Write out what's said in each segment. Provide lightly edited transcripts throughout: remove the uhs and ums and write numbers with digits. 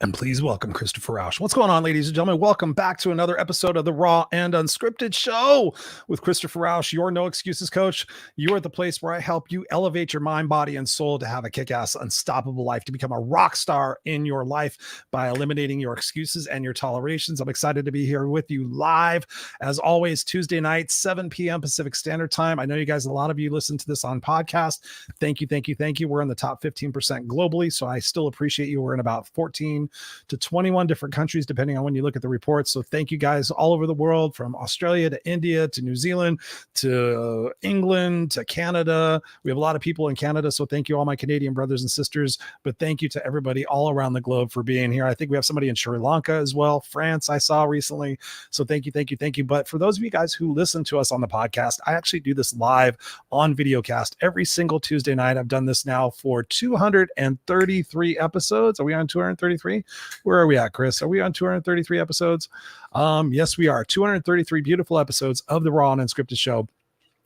And please welcome Christopher Rausch. What's going on, ladies and gentlemen? Welcome back to another episode of the Raw and Unscripted Show with Christopher Rausch, your no excuses coach. You are the place where I help you elevate your mind, body, and soul to have a kick-ass, unstoppable life, to become a rock star in your life by eliminating your excuses and your tolerations. I'm excited to be here with you live, as always, Tuesday night, 7 p.m. Pacific Standard Time. I know you guys, a lot of you listen to this on podcast. Thank you, thank you, thank you. We're in the top 15% globally, so I still appreciate you. We're in about 14 to 21 different countries, depending on when you look at the reports. So thank you guys all over the world, from Australia to India to New Zealand to England to Canada. We have a lot of people in Canada, so thank you all my Canadian brothers and sisters. But thank you to everybody all around the globe for being here. I think we have somebody in Sri Lanka as well, France, I saw recently. So thank you, thank you, thank you. But for those of you guys who listen to us on the podcast, I actually do this live on videocast every single Tuesday night. I've done this now for 233 episodes. Are we on 233? Where are we at, Chris? Are we on 233 episodes? Yes, we are. 233 beautiful episodes of the Raw and Unscripted Show.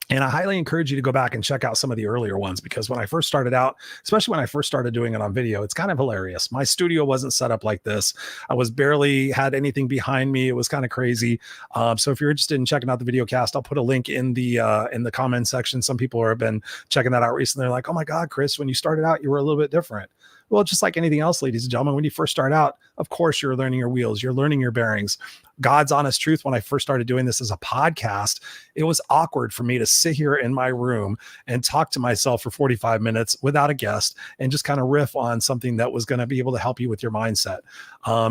And I highly encourage you to go back and check out some of the earlier ones, because when I first started out, especially when I first started doing it on video, it's kind of hilarious. My studio wasn't set up like this. I was barely had anything behind me. It was kind of crazy. So if you're interested in checking out the video cast, I'll put a link in the comment section. Some people have been checking that out recently. They're like, oh my God, Chris, when you started out, you were a little bit different. Well, just like anything else, ladies and gentlemen, when you first start out, of course, you're learning your wheels, you're learning your bearings. God's honest truth, when I first started doing this as a podcast, it was awkward for me to sit here in my room and talk to myself for 45 minutes without a guest and just kind of riff on something that was going to be able to help you with your mindset.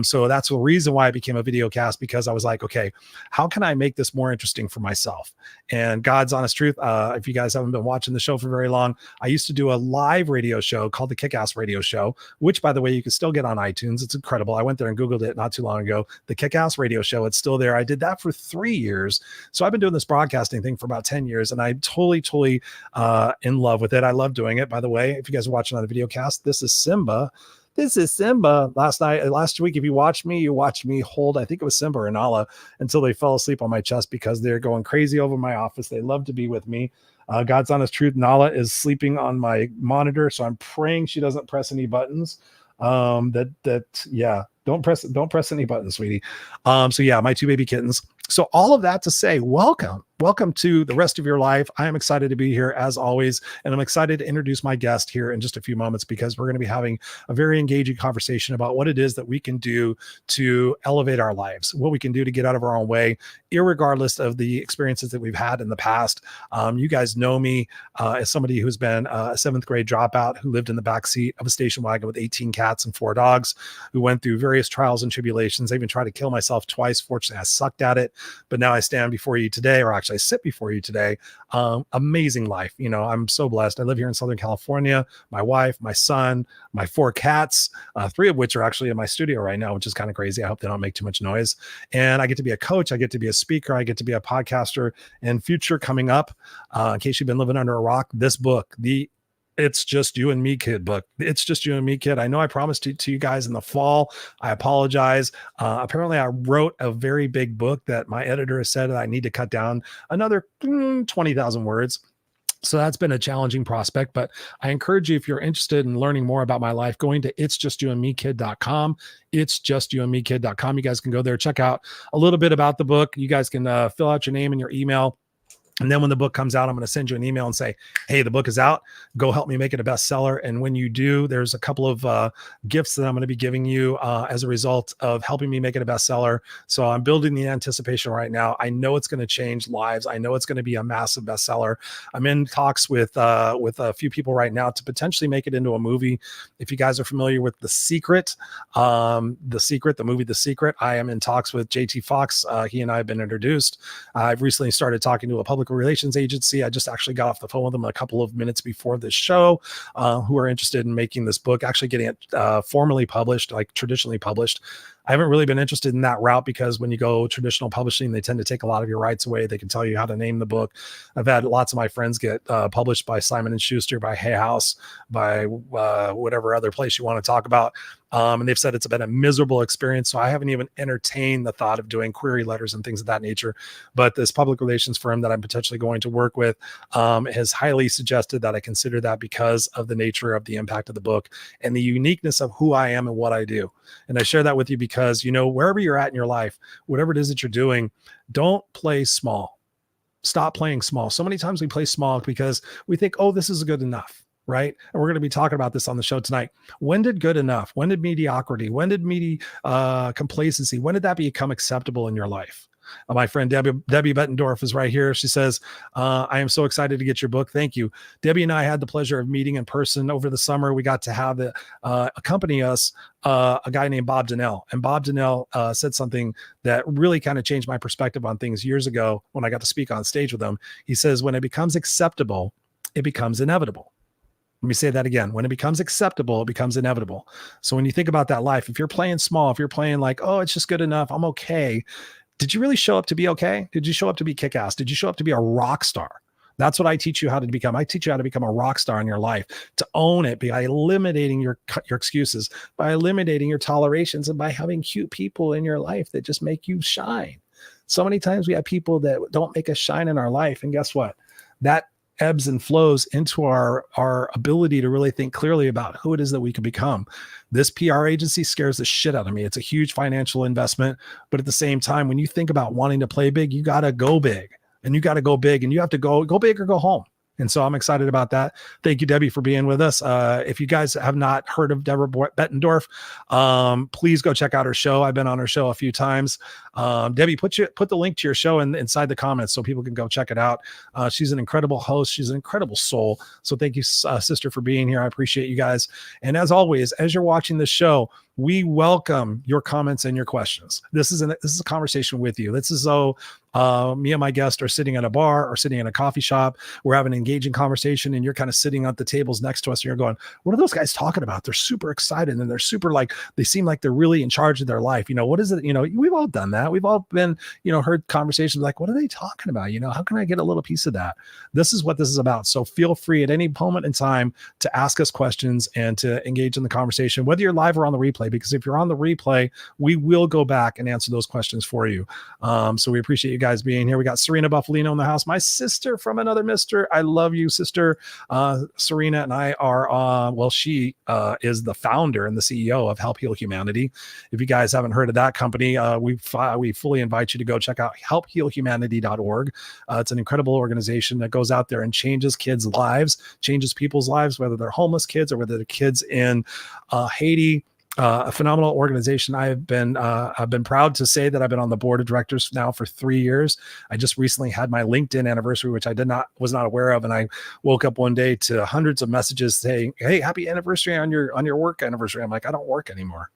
So that's the reason why I became a video cast, because I was like, okay, how can I make this more interesting for myself? And God's honest truth, if you guys haven't been watching the show for very long, I used to do a live radio show called the Kick-Ass Radio Show, which, by the way, you can still get on iTunes. It's incredible. I went there and Googled it not too long ago. The Kick-Ass Radio Show. It's still there. I did that for 3 years. So I've been doing this broadcasting thing for about 10 years, and I'm totally in love with it. I love doing it. By the way, if you guys are watching on the video cast, this is Simba. This is Simba. Last week, if you watched me hold, I think it was Simba or Nala, until they fell asleep on my chest because they're going crazy over my office. They love to be with me. God's honest truth, Nala is sleeping on my monitor, so I'm praying she doesn't press any buttons. Don't press any buttons, sweetie. So yeah, my two baby kittens. So all of that to say, welcome to the rest of your life. I am excited to be here as always, and I'm excited to introduce my guest here in just a few moments, because we're going to be having a very engaging conversation about what it is that we can do to elevate our lives, what we can do to get out of our own way, irregardless of the experiences that we've had in the past. You guys know me as somebody who's been a seventh grade dropout, who lived in the backseat of a station wagon with 18 cats and 4 dogs, who went through various trials and tribulations. I even tried to kill myself twice. Fortunately, I sucked at it. But now I stand before you today, or actually I sit before you today. Amazing life. You know, I'm so blessed. I live here in Southern California. My wife, my son, my 4 cats, 3 of which are actually in my studio right now, which is kind of crazy. I hope they don't make too much noise. And I get to be a coach. I get to be a speaker. I get to be a podcaster. And future coming up, in case you've been living under a rock, this book, the It's Just You and Me Kid book. It's Just You and Me Kid. I know I promised it to you guys in the fall. I apologize. Apparently I wrote a very big book that my editor has said that I need to cut down another 20,000 words. So that's been a challenging prospect, but I encourage you, if you're interested in learning more about my life, going to itsjustyouandmekid.com. Itsjustyouandmekid.com. You guys can go there, check out a little bit about the book. You guys can fill out your name and your email. And then when the book comes out, I'm going to send you an email and say, hey, the book is out. Go help me make it a bestseller. And when you do, there's a couple of gifts that I'm going to be giving you as a result of helping me make it a bestseller. So I'm building the anticipation right now. I know it's going to change lives. I know it's going to be a massive bestseller. I'm in talks with a few people right now to potentially make it into a movie. If you guys are familiar with The Secret, the movie The Secret, I am in talks with JT Fox. He and I have been introduced. I've recently started talking to a public relations agency. I just actually got off the phone with them a couple of minutes before this show, who are interested in making this book, actually getting it formally published, like traditionally published. I haven't really been interested in that route because when you go traditional publishing, they tend to take a lot of your rights away. They can tell you how to name the book. I've had lots of my friends get published by Simon & Schuster, by Hay House, by whatever other place you want to talk about. And they've said it's been a miserable experience. So I haven't even entertained the thought of doing query letters and things of that nature. But this public relations firm that I'm potentially going to work with has highly suggested that I consider that because of the nature of the impact of the book and the uniqueness of who I am and what I do. And I share that with you because, you know, wherever you're at in your life, whatever it is that you're doing, don't play small. Stop playing small. So many times we play small because we think, oh, this is good enough. Right. And we're going to be talking about this on the show tonight. When did good enough? When did mediocrity? When did complacency? When did that become acceptable in your life? My friend Debbie Bettendorf is right here. She says, I am so excited to get your book. Thank you. Debbie and I had the pleasure of meeting in person over the summer. We got to have accompany us a guy named Bob Donnell. And Bob Donnell said something that really kind of changed my perspective on things years ago when I got to speak on stage with him. He says, when it becomes acceptable, it becomes inevitable. Let me say that again. When it becomes acceptable, it becomes inevitable. So when you think about that life, if you're playing small, if you're playing like, oh, it's just good enough, I'm okay. Did you really show up to be okay? Did you show up to be kick-ass? Did you show up to be a rock star? That's what I teach you how to become. I teach you how to become a rock star in your life, to own it by eliminating your excuses, by eliminating your tolerations, and by having cute people in your life that just make you shine. So many times we have people that don't make us shine in our life. And guess what? That ebbs and flows into our ability to really think clearly about who it is that we can become. This PR agency scares the shit out of me. It's a huge financial investment, but at the same time, when you think about wanting to play big, you got to go big, and you got to go big, and you have to go big or go home. And so I'm excited about that. Thank you, Debbie, for being with us. If you guys have not heard of Deborah Bettendorf, please go check out her show. I've been on her show a few times. Debbie, put the link to your show inside the comments so people can go check it out. She's an incredible host. She's an incredible soul. So thank you, sister, for being here. I appreciate you guys. And as always, as you're watching this show, we welcome your comments and your questions. This is a conversation with you. This is so me and my guest are sitting at a bar or sitting in a coffee shop. We're having an engaging conversation, and you're kind of sitting at the tables next to us, and you're going, what are those guys talking about? They're super excited, and they're super they seem like they're really in charge of their life. You know, what is it? You know, we've all done that. We've all been, heard conversations like, what are they talking about? How can I get a little piece of that? This is what this is about. So feel free at any moment in time to ask us questions and to engage in the conversation, whether you're live or on the replay, because if you're on the replay, we will go back and answer those questions for you. So we appreciate you guys being here. We got Serena Buffalino in the house, my sister from another mister. I love you, sister. Serena and I are, she is the founder and the CEO of Help Heal Humanity. If you guys haven't heard of that company, we fully invite you to go check out helphealhumanity.org. It's an incredible organization that goes out there and changes kids' lives, changes people's lives, whether they're homeless kids or whether they're kids in Haiti. A phenomenal organization. I've been proud to say that I've been on the board of directors now for 3 years. I just recently had my LinkedIn anniversary, which I was not aware of, and I woke up one day to hundreds of messages saying, "Hey, happy anniversary on your work anniversary." I'm like, I don't work anymore.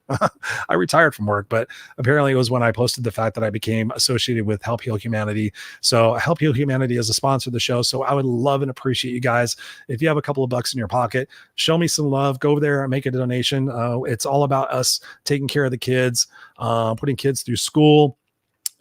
I retired from work, but apparently it was when I posted the fact that I became associated with Help Heal Humanity. So Help Heal Humanity is a sponsor of the show. So I would love and appreciate you guys. If you have a couple of bucks in your pocket, show me some love. Go over there and make a donation. It's all about us taking care of the kids, putting kids through school,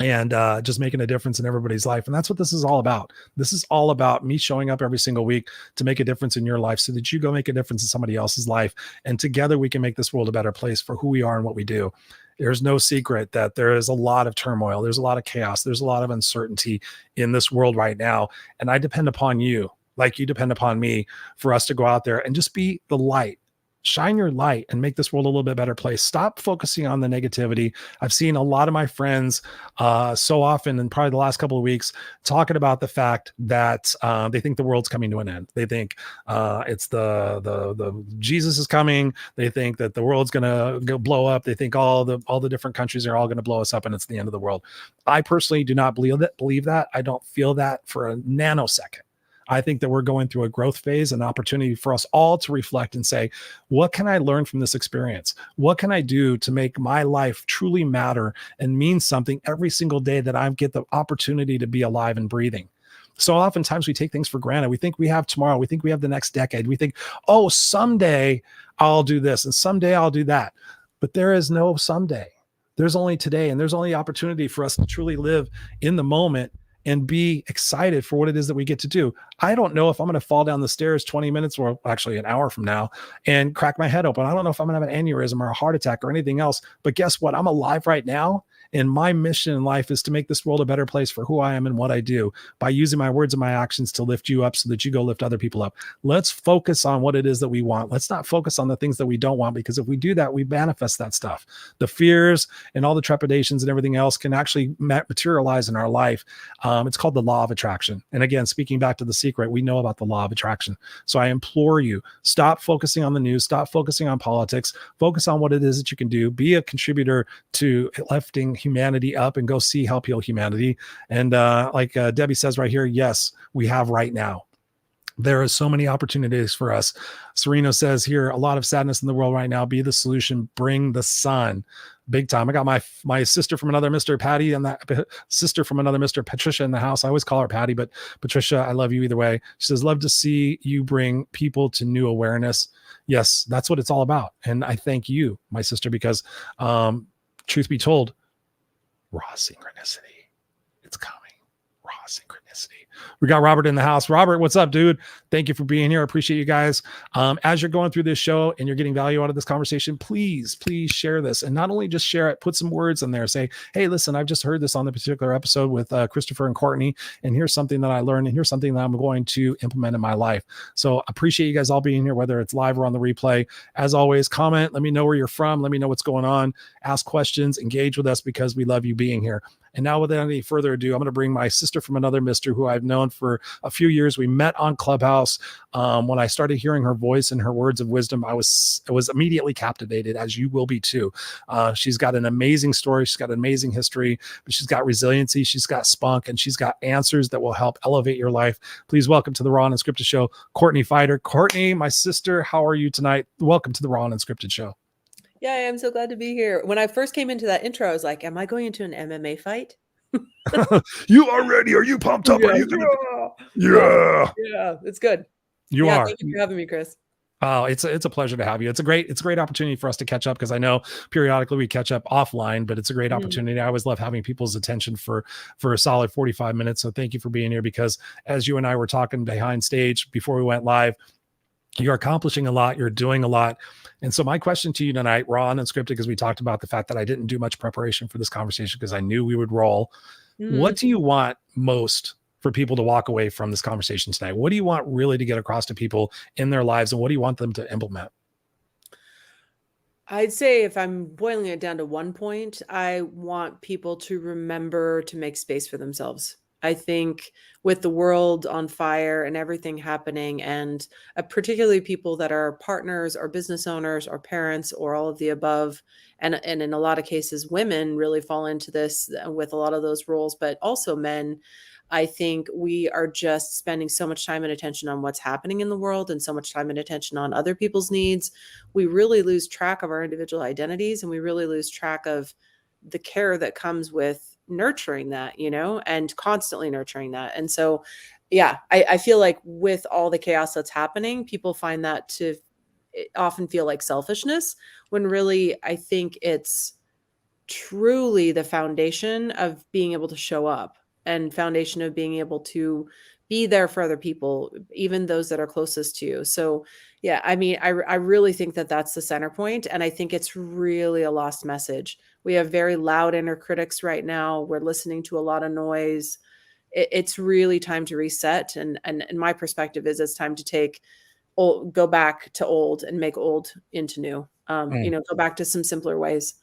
and just making a difference in everybody's life. And that's what this is all about. This is all about me showing up every single week to make a difference in your life so that you go make a difference in somebody else's life. And together we can make this world a better place for who we are and what we do. There's no secret that there is a lot of turmoil. There's a lot of chaos. There's a lot of uncertainty in this world right now. And I depend upon you, like you depend upon me, for us to go out there and just be the light. Shine your light and make this world a little bit better place. Stop focusing on the negativity. I've seen a lot of my friends so often, and probably the last couple of weeks, talking about the fact that they think the world's coming to an end. They think it's the Jesus is coming. They think that the world's gonna go blow up. They think all the different countries are all going to blow us up, and it's the end of the world. I personally do not believe that. I don't feel that for a nanosecond. I think that we're going through a growth phase, an opportunity for us all to reflect and say, what can I learn from this experience? What can I do to make my life truly matter and mean something every single day that I get the opportunity to be alive and breathing? So oftentimes we take things for granted. We think we have tomorrow. We think we have the next decade. We think, oh, someday I'll do this and someday I'll do that. But there is no someday. there's only today, and there's only opportunity for us to truly live in the moment and be excited for what it is that we get to do. I don't know if I'm going to fall down the stairs 20 minutes or actually an hour from now and crack my head open. I don't know if I'm going to have an aneurysm or a heart attack or anything else, but guess what? I'm alive right now. And my mission in life is to make this world a better place for who I am and what I do by using my words and my actions to lift you up so that you go lift other people up. Let's focus on what it is that we want. Let's not focus on the things that we don't want, because if we do that, we manifest that stuff. The fears and all the trepidations and everything else can actually materialize in our life. It's called the law of attraction. And again, speaking back to The Secret, we know about the law of attraction. So I implore you, stop focusing on the news, stop focusing on politics, focus on what it is that you can do, be a contributor to lifting humanity up, and go see Help Heal Humanity. And like Debbie says right here, yes, we have right now. There are so many opportunities for us. Sereno says here, a lot of sadness in the world right now. Be the solution. Bring the sun. Big time. I got my sister from another Mr. Patty and that sister from another Mr. Patricia in the house. I always call her Patty, but Patricia, I love you either way. She says, love to see you bring people to new awareness. Yes, that's what it's all about. And I thank you, my sister, because truth be told, raw synchronicity. It's coming. Raw synchronicity. We got Robert in the house. Robert, what's up, dude? Thank you for being here. I appreciate you guys. As you're going through this show and you're getting value out of this conversation, please share this. And not only just share it, put some words in there. Say, hey, listen, I've just heard this on the particular episode with Christopher and Courtney, and here's something that I learned, and here's something that I'm going to implement in my life. So appreciate you guys all being here, whether it's live or on the replay. As always, comment. Let me know where you're from. Let me know what's going on. Ask questions. Engage with us, because we love you being here. And now, without any further ado, I'm going to bring my sister from another mister who I've known for a few years. We met on Clubhouse. When I started hearing her voice and her words of wisdom, I was immediately captivated, as you will be too. She's got an amazing story. She's got an amazing history, but she's got resiliency. She's got spunk, and she's got answers that will help elevate your life. Please welcome to the Raw and Unscripted Show, Courtney Feider. Courtney, my sister, how are you tonight? Welcome to the Raw and Unscripted Show. Yeah, I am so glad to be here. When I first came into that intro, I was like, am I going into an MMA fight? You are ready? Are you pumped up? Are you yeah, it's good. You are. Thank you for having me, Chris. Oh, it's a pleasure to have you. It's a great opportunity for us to catch up, because I know periodically we catch up offline, but it's a great opportunity. I always love having people's attention for a solid 45 minutes. So thank you for being here, because as you and I were talking behind stage before we went live, you're accomplishing a lot. You're doing a lot. And so my question to you tonight, raw and unscripted, because we talked about the fact that I didn't do much preparation for this conversation because I knew we would roll. What do you want most for people to walk away from this conversation tonight? What do you want really to get across to people in their lives, and what do you want them to implement? I'd say, if I'm boiling it down to one point, I want people to remember to make space for themselves. I think with the world on fire and everything happening, and particularly people that are partners or business owners or parents or all of the above, and in a lot of cases, women really fall into this with a lot of those roles, but also men. I think we are just spending so much time and attention on what's happening in the world, and so much time and attention on other people's needs. We really lose track of our individual identities, and we really lose track of the care that comes with nurturing that, and constantly nurturing that. And so, yeah, I feel like with all the chaos that's happening, people find that to often feel like selfishness, when really I think it's truly the foundation of being able to show up, and foundation of being able to be there for other people, even those that are closest to you. So yeah, I mean, I really think that that's the center point. And I think it's really a lost message. We have very loud inner critics right now. We're listening to a lot of noise. It's really time to reset. And my perspective is, it's time to go back to old and make old into new, go back to some simpler ways.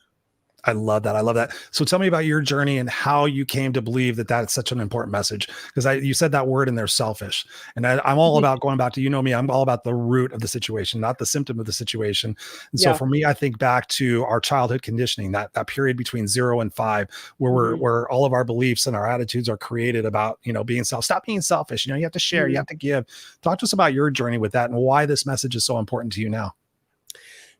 I love that. I love that. So tell me about your journey and how you came to believe that that's such an important message. Because you said that word in there, selfish. And I'm all about going back to, me, I'm all about the root of the situation, not the symptom of the situation. And so for me, I think back to our childhood conditioning, that period between 0 and 5, where all of our beliefs and our attitudes are created about, being stop being selfish. You have to share, you have to give. Talk to us about your journey with that and why this message is so important to you now.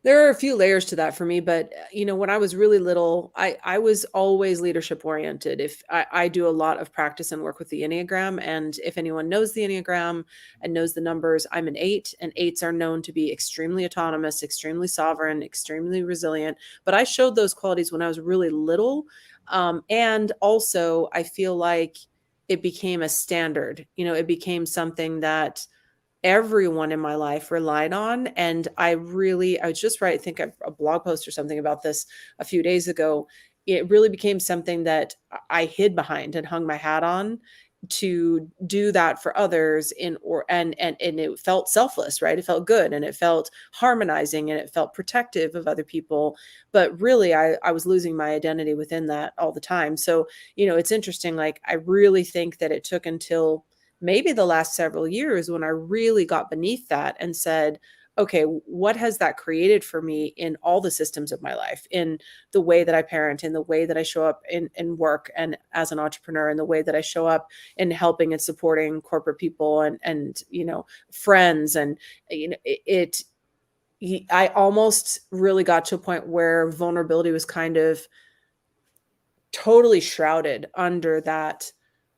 There are a few layers to that for me, but when I was really little, I was always leadership oriented. If I do a lot of practice and work with the Enneagram, and if anyone knows the Enneagram and knows the numbers, I'm an 8, and 8s are known to be extremely autonomous, extremely sovereign, extremely resilient. But I showed those qualities when I was really little, and also I feel like it became a standard. It became something that everyone in my life relied on. And I was just right. I think a blog post or something about this a few days ago. It really became something that I hid behind and hung my hat on to do that for others and it felt selfless, right? It felt good and it felt harmonizing and it felt protective of other people. But really I was losing my identity within that all the time. So, it's interesting. Like, I really think that it took until maybe the last several years when I really got beneath that and said, okay, what has that created for me in all the systems of my life, in the way that I parent, in the way that I show up in work and as an entrepreneur, in the way that I show up in helping and supporting corporate people and friends. And, I almost really got to a point where vulnerability was kind of totally shrouded under that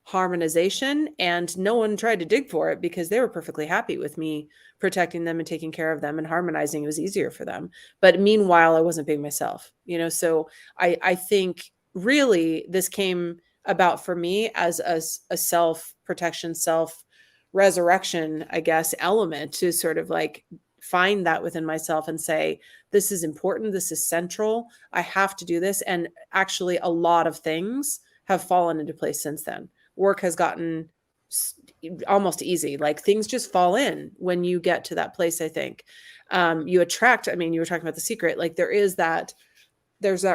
harmonization, and no one tried to dig for it because they were perfectly happy with me protecting them and taking care of them and harmonizing. It was easier for them. But meanwhile, I wasn't being myself, so I think really this came about for me as a self protection, self resurrection, I guess, element to sort of like find that within myself and say, this is important, this is central, I have to do this. And actually a lot of things have fallen into place since then. Work has gotten almost easy. Like, things just fall in when you get to that place. I think you attract, you were talking about The Secret, like there's that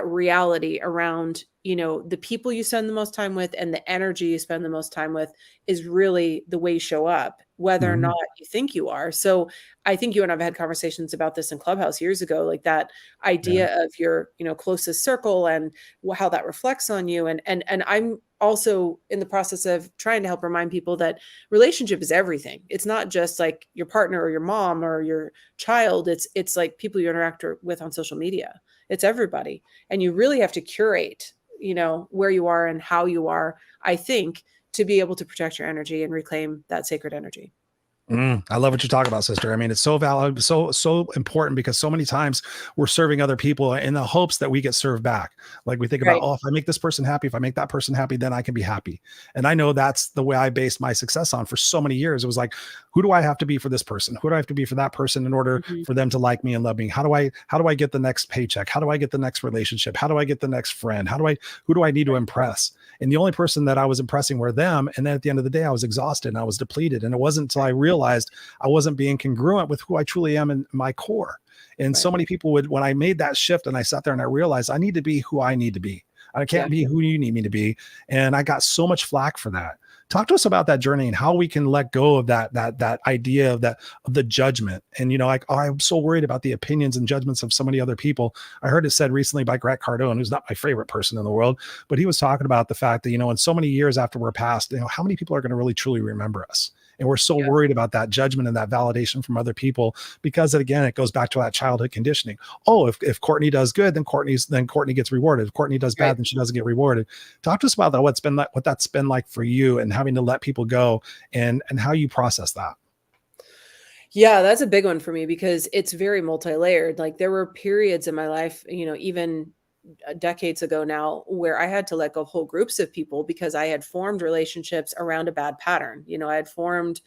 reality around, the people you spend the most time with and the energy you spend the most time with is really the way you show up, whether or Mhm. not you think you are. So I think you and I've had conversations about this in Clubhouse years ago, like that Yeah. idea of your, closest circle and how that reflects on you. And I'm also in the process of trying to help remind people that relationship is everything. It's not just like your partner or your mom or your child. It's like people you interact with on social media. It's everybody. And you really have to curate, where you are and how you are, I think, to be able to protect your energy and reclaim that sacred energy. I love what you talk about, sister. I mean, it's so valid, so important, because so many times we're serving other people in the hopes that we get served back. Like, we think about, Right. oh, if I make this person happy, if I make that person happy, then I can be happy. And I know that's the way I based my success on for so many years. It was like, who do I have to be for this person? Who do I have to be for that person in order Mhm. for them to like me and love me? How do I get the next paycheck? How do I get the next relationship? How do I get the next friend? Who do I need to impress? And the only person that I was impressing were them. And then at the end of the day, I was exhausted and I was depleted. And it wasn't until I realized I wasn't being congruent with who I truly am in my core. And so Right. many people when I made that shift and I sat there and I realized I need to be who I need to be. I Yeah. can't be who you need me to be. And I got so much flack for that. Talk to us about that journey and how we can let go of that idea of the judgment. And, like, oh, I'm so worried about the opinions and judgments of so many other people. I heard it said recently by Grant Cardone, who's not my favorite person in the world, but he was talking about the fact that, in so many years after we're past, how many people are going to really truly remember us? And we're so Yeah. worried about that judgment and that validation from other people, because again, it goes back to that childhood conditioning. Oh, if Courtney does good, then Courtney gets rewarded. If Courtney does Right. bad, then she doesn't get rewarded. Talk to us about that. What that's been like for you, and having to let people go, and how you process that. Yeah, that's a big one for me because it's very multi-layered. Like, there were periods in my life, even decades ago now, where I had to let go of whole groups of people because I had formed relationships around a bad pattern. I had formed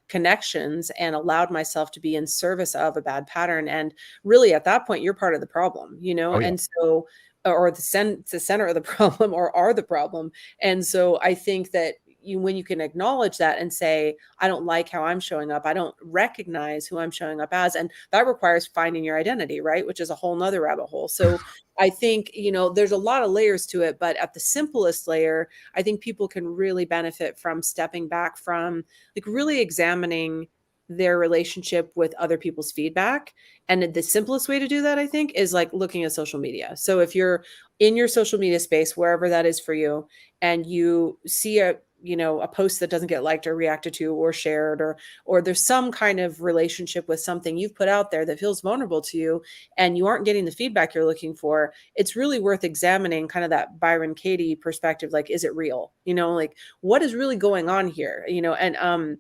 connections and allowed myself to be in service of a bad pattern. And really, at that point, you're part of the problem, Oh yeah. and so, or the center of the problem, or are the problem. And so I think that when you can acknowledge that and say, I don't like how I'm showing up, I don't recognize who I'm showing up as, and that requires finding your identity, right? Which is a whole nother rabbit hole. So I think, there's a lot of layers to it, but at the simplest layer, I think people can really benefit from stepping back from, like, really examining their relationship with other people's feedback. And the simplest way to do that, I think, is like looking at social media. So if you're in your social media space, wherever that is for you, and you see a post that doesn't get liked or reacted to or shared, or there's some kind of relationship with something you've put out there that feels vulnerable to you and you aren't getting the feedback you're looking for, it's really worth examining kind of that Byron Katie perspective. Like, is it real? Like, what is really going on here? And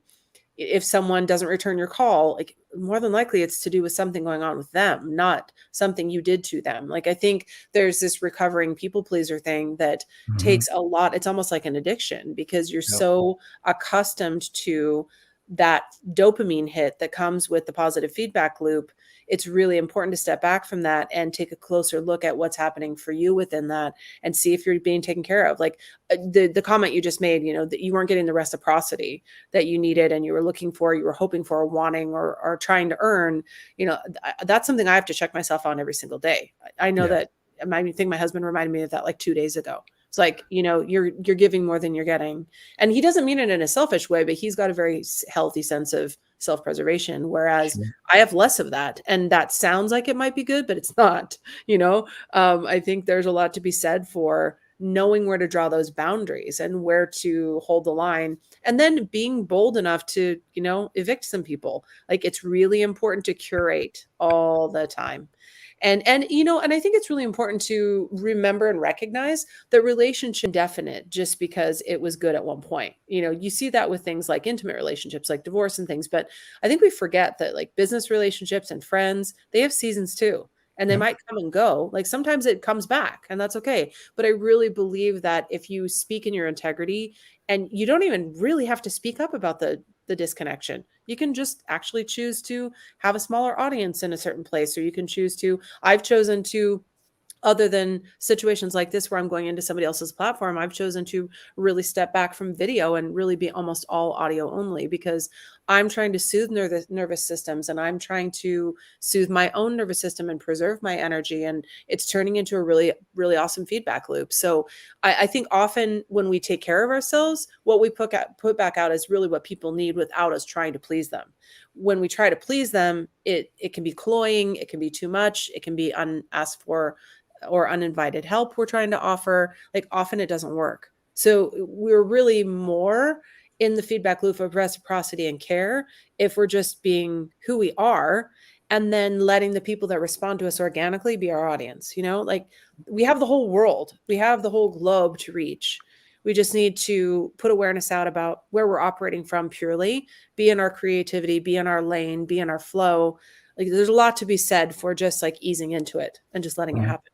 if someone doesn't return your call, like, more than likely it's to do with something going on with them, not something you did to them. Like, I think there's this recovering people pleaser thing that takes a lot. It's almost like an addiction because you're so accustomed to that dopamine hit that comes with the positive feedback loop. It's really important to step back from that and take a closer look at what's happening for you within that and see if you're being taken care of. Like the comment you just made, that you weren't getting the reciprocity that you needed and you were looking for, you were hoping for, wanting or trying to earn, that's something I have to check myself on every single day. I know that. I think my husband reminded me of that like 2 days ago. It's like, you're giving more than you're getting. And he doesn't mean it in a selfish way, but he's got a very healthy sense of self-preservation. Whereas I have less of that. And that sounds like it might be good, but it's not, I think there's a lot to be said for knowing where to draw those boundaries and where to hold the line, and then being bold enough to, evict some people. Like, it's really important to curate all the time. And I think it's really important to remember and recognize that relationship indefinite just because it was good at one point. You see that with things like intimate relationships, like divorce and things. But I think we forget that like business relationships and friends, they have seasons too. And they might come and go. Like sometimes it comes back and that's okay. But I really believe that if you speak in your integrity, and you don't even really have to speak up about the disconnection. You can just actually choose to have a smaller audience in a certain place, or you can choose to, I've chosen to, other than situations like this where I'm going into somebody else's platform, I've chosen to really step back from video and really be almost all audio only, because I'm trying to soothe nervous systems, and I'm trying to soothe my own nervous system and preserve my energy. And it's turning into a really, really awesome feedback loop. So I think often when we take care of ourselves, what we put back out is really what people need without us trying to please them. When we try to please them, it can be cloying, it can be too much, it can be unasked for or uninvited help we're trying to offer. Like, often it doesn't work. So we're really more in the feedback loop of reciprocity and care if we're just being who we are, and then letting the people that respond to us organically be our audience. Like, we have the whole world, we have the whole globe to reach. We just need to put awareness out about where we're operating from purely, be in our creativity, be in our lane, be in our flow. Like, there's a lot to be said for just like easing into it and just letting it happen.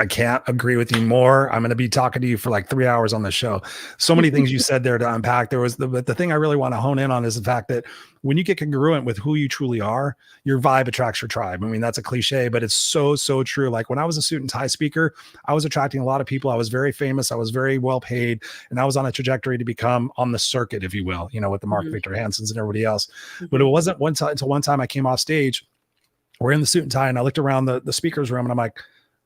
I can't agree with you more. I'm going to be talking to you for like 3 hours on the show. So many things you said there to unpack. There was the thing I really want to hone in on is the fact that when you get congruent with who you truly are, your vibe attracts your tribe. I mean, that's a cliche, but it's so, so true. Like when I was a suit and tie speaker, I was attracting a lot of people. I was very famous. I was very well paid, and I was on a trajectory to become on the circuit, if you will, with the Mark Victor Hansons and everybody else. But it wasn't until one time I came off stage, we're in the suit and tie, and I looked around the speaker's room and I'm like,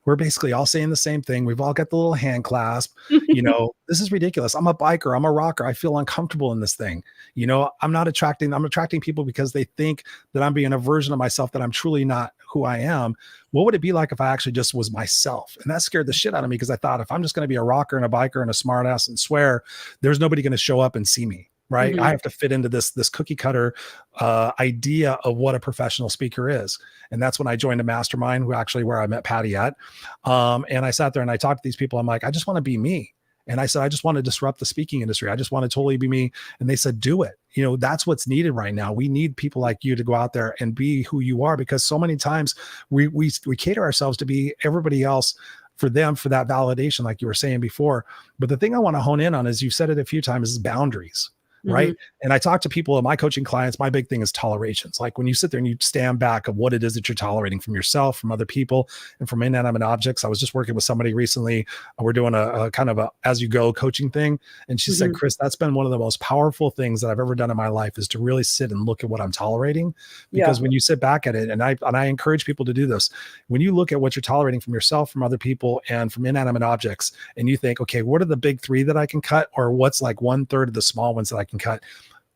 we're basically all saying the same thing. We've all got the little hand clasp. This is ridiculous. I'm a biker. I'm a rocker. I feel uncomfortable in this thing. I'm attracting people because they think that I'm being a version of myself that I'm truly not who I am. What would it be like if I actually just was myself? And that scared the shit out of me, because I thought, if I'm just going to be a rocker and a biker and a smart ass and swear, there's nobody going to show up and see me. Right. I have to fit into this cookie cutter idea of what a professional speaker is. And that's when I joined a mastermind, where I met Patty at. And I sat there and I talked to these people. I'm like, I just want to be me. And I said, I just want to disrupt the speaking industry. I just want to totally be me. And they said, do it. That's what's needed right now. We need people like you to go out there and be who you are, because so many times we cater ourselves to be everybody else for them, for that validation, like you were saying before. But the thing I want to hone in on, is you said it a few times, is boundaries. Right. And I talk to people, my coaching clients, my big thing is tolerations. Like when you sit there and you stand back of what it is that you're tolerating from yourself, from other people, and from inanimate objects. I was just working with somebody recently. We're doing a kind of a as you go coaching thing. And she said, Chris, that's been one of the most powerful things that I've ever done in my life, is to really sit and look at what I'm tolerating. Because when you sit back at it, and I encourage people to do this, when you look at what you're tolerating from yourself, from other people, and from inanimate objects, and you think, okay, what are the big 3 that I can cut? Or what's like 1/3 of the small ones that I can cut?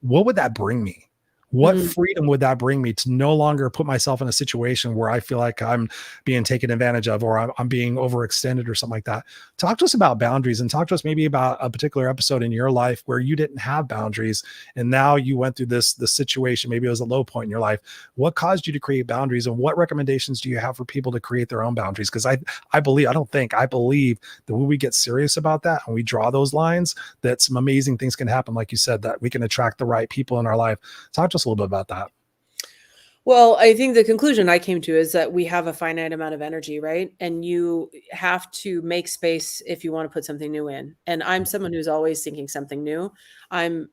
What would that bring me? What freedom would that bring me to no longer put myself in a situation where I feel like I'm being taken advantage of, or I'm being overextended or something like that? Talk to us about boundaries, and talk to us maybe about a particular episode in your life where you didn't have boundaries and now you went through this situation. Maybe it was a low point in your life. What caused you to create boundaries, and what recommendations do you have for people to create their own boundaries? Because I believe that when we get serious about that and we draw those lines, that some amazing things can happen. Like you said, that we can attract the right people in our life. Talk to us a little bit about that. Well, I think the conclusion I came to is that we have a finite amount of energy, right? And you have to make space if you want to put something new in. And I'm someone who's always thinking something new. I'm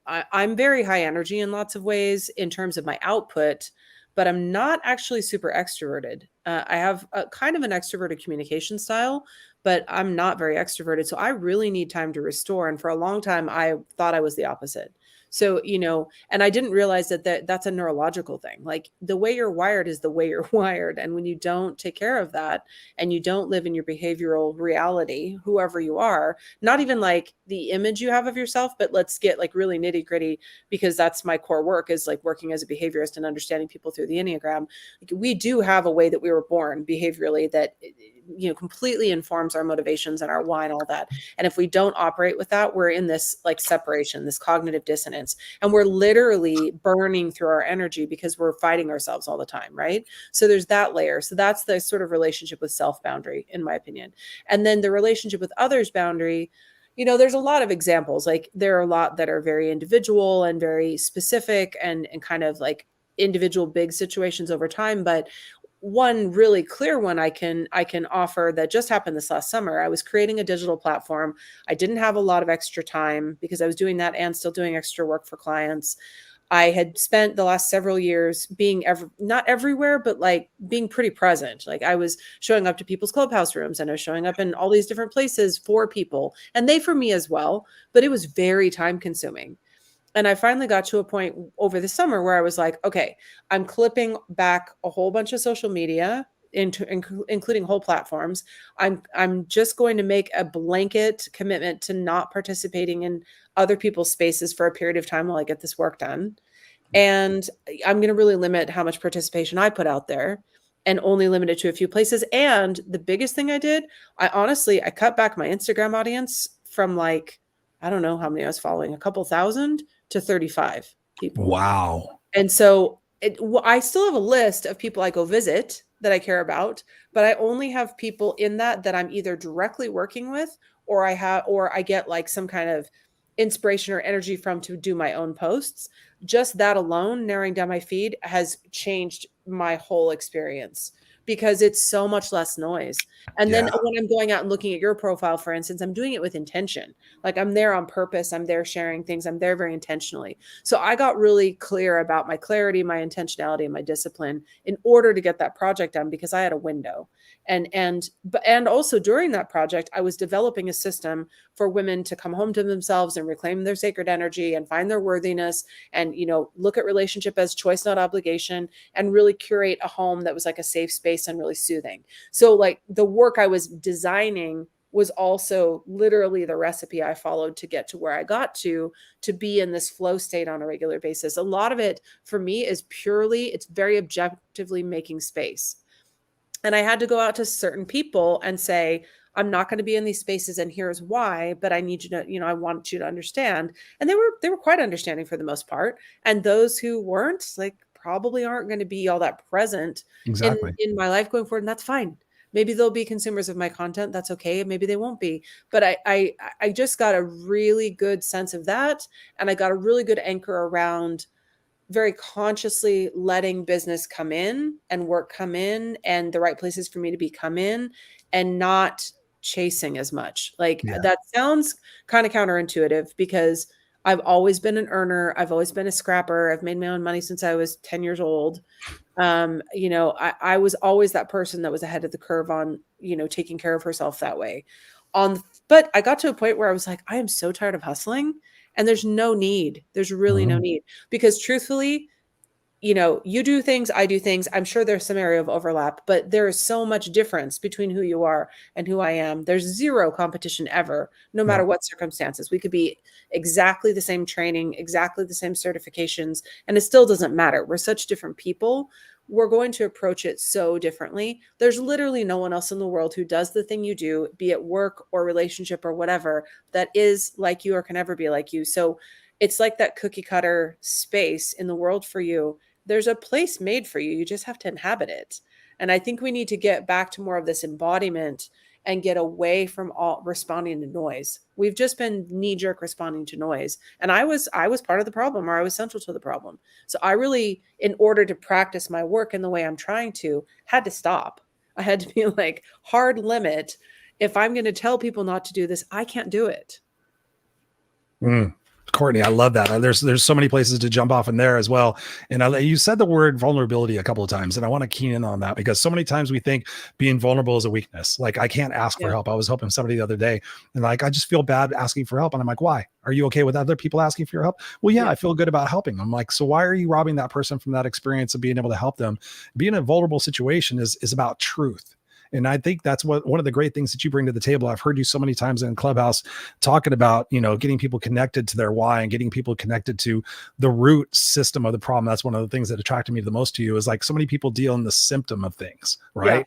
very high energy in lots of ways in terms of my output, but I'm not actually super extroverted. I have a kind of an extroverted communication style, but I'm not very extroverted. So I really need time to restore. And for a long time, I thought I was the opposite. So, and I didn't realize that's a neurological thing. Like the way you're wired is the way you're wired. And when you don't take care of that and you don't live in your behavioral reality, whoever you are, not even like the image you have of yourself, but let's get like really nitty gritty, because that's my core work, is like working as a behaviorist and understanding people through the Enneagram. Like, we do have a way that we were born behaviorally that, completely informs our motivations and our why and all that. And if we don't operate with that, we're in this like separation, this cognitive dissonance, and we're literally burning through our energy because we're fighting ourselves all the time, right? So there's that layer. So that's the sort of relationship with self boundary, in my opinion. And then the relationship with others boundary, there's a lot of examples. Like there are a lot that are very individual and very specific and kind of like individual big situations over time. But one really clear one I can offer that just happened this last summer. I was creating a digital platform. I didn't have a lot of extra time because I was doing that and still doing extra work for clients. I had spent the last several years being not everywhere, but like being pretty present. Like I was showing up to people's clubhouse rooms, and I was showing up in all these different places for people, and they for me as well. But it was very time consuming. And I finally got to a point over the summer where I was like, okay, I'm clipping back a whole bunch of social media, including whole platforms. I'm just going to make a blanket commitment to not participating in other people's spaces for a period of time while I get this work done. And I'm going to really limit how much participation I put out there, and only limit it to a few places. And the biggest thing I did, I cut back my Instagram audience from like, I don't know how many I was following, a couple thousand to 35 people. Wow. And so I still have a list of people I go visit that I care about, but I only have people in that I'm either directly working with, or I get like some kind of inspiration or energy from to do my own posts. Just that alone, narrowing down my feed, has changed my whole experience, because it's so much less noise. And then when I'm going out and looking at your profile, for instance, I'm doing it with intention. Like I'm there on purpose. I'm there sharing things. I'm there very intentionally. So I got really clear about my clarity, my intentionality, and my discipline in order to get that project done, because I had a window. And also during that project, I was developing a system for women to come home to themselves and reclaim their sacred energy and find their worthiness, and, look at relationship as choice, not obligation, and really curate a home that was like a safe space and really soothing. So like the work I was designing was also literally the recipe I followed to get to where I got to be in this flow state on a regular basis. A lot of it for me is it's very objectively making space. And I had to go out to certain people and say, I'm not going to be in these spaces, and here's why, but I need you to, I want you to understand. And they were quite understanding for the most part. And those who weren't, like, probably aren't going to be all that present Exactly. in my life going forward. And that's fine. Maybe they'll be consumers of my content. That's okay. Maybe they won't be. But I just got a really good sense of that. And I got a really good anchor around very consciously letting business come in and work come in, and the right places for me to be come in, and not chasing as much. Like that sounds kind of counterintuitive, because I've always been an earner. I've always been a scrapper. I've made my own money since I was 10 years old. I was always that person that was ahead of the curve on, taking care of herself that way. But I got to a point where I was like, I am so tired of hustling. And there's no need. There's really no need, because truthfully, you do things, I do things. I'm sure there's some area of overlap, but there is so much difference between who you are and who I am. There's zero competition ever, no Yeah. matter what circumstances. We could be exactly the same training, exactly the same certifications, and it still doesn't matter. We're such different people. We're going to approach it so differently. There's literally no one else in the world who does the thing you do, be it work or relationship or whatever, that is like you or can ever be like you. So it's like that cookie cutter space in the world for you. There's a place made for you. You just have to inhabit it. And I think we need to get back to more of this embodiment and get away from all responding to noise. We've just been knee-jerk responding to noise. And I was part of the problem, or I was central to the problem. So I really, in order to practice my work in the way I'm trying to, had to stop. I had to be like, hard limit. If I'm going to tell people not to do this, I can't do it. Courtney, I love that. There's so many places to jump off in there as well. And you said the word vulnerability a couple of times, and I want to key in on that because so many times we think being vulnerable is a weakness. Like, I can't ask for help. I was helping somebody the other day, and like, I just feel bad asking for help. And I'm like, why? Are you okay with other people asking for your help? Well, yeah, I feel good about helping. I'm like, so why are you robbing that person from that experience of being able to help them? Being in a vulnerable situation is about truth. And I think that's one of the great things that you bring to the table. I've heard you so many times in Clubhouse talking about, getting people connected to their why and getting people connected to the root system of the problem. That's one of the things that attracted me the most to you, is like, so many people deal in the symptom of things, right?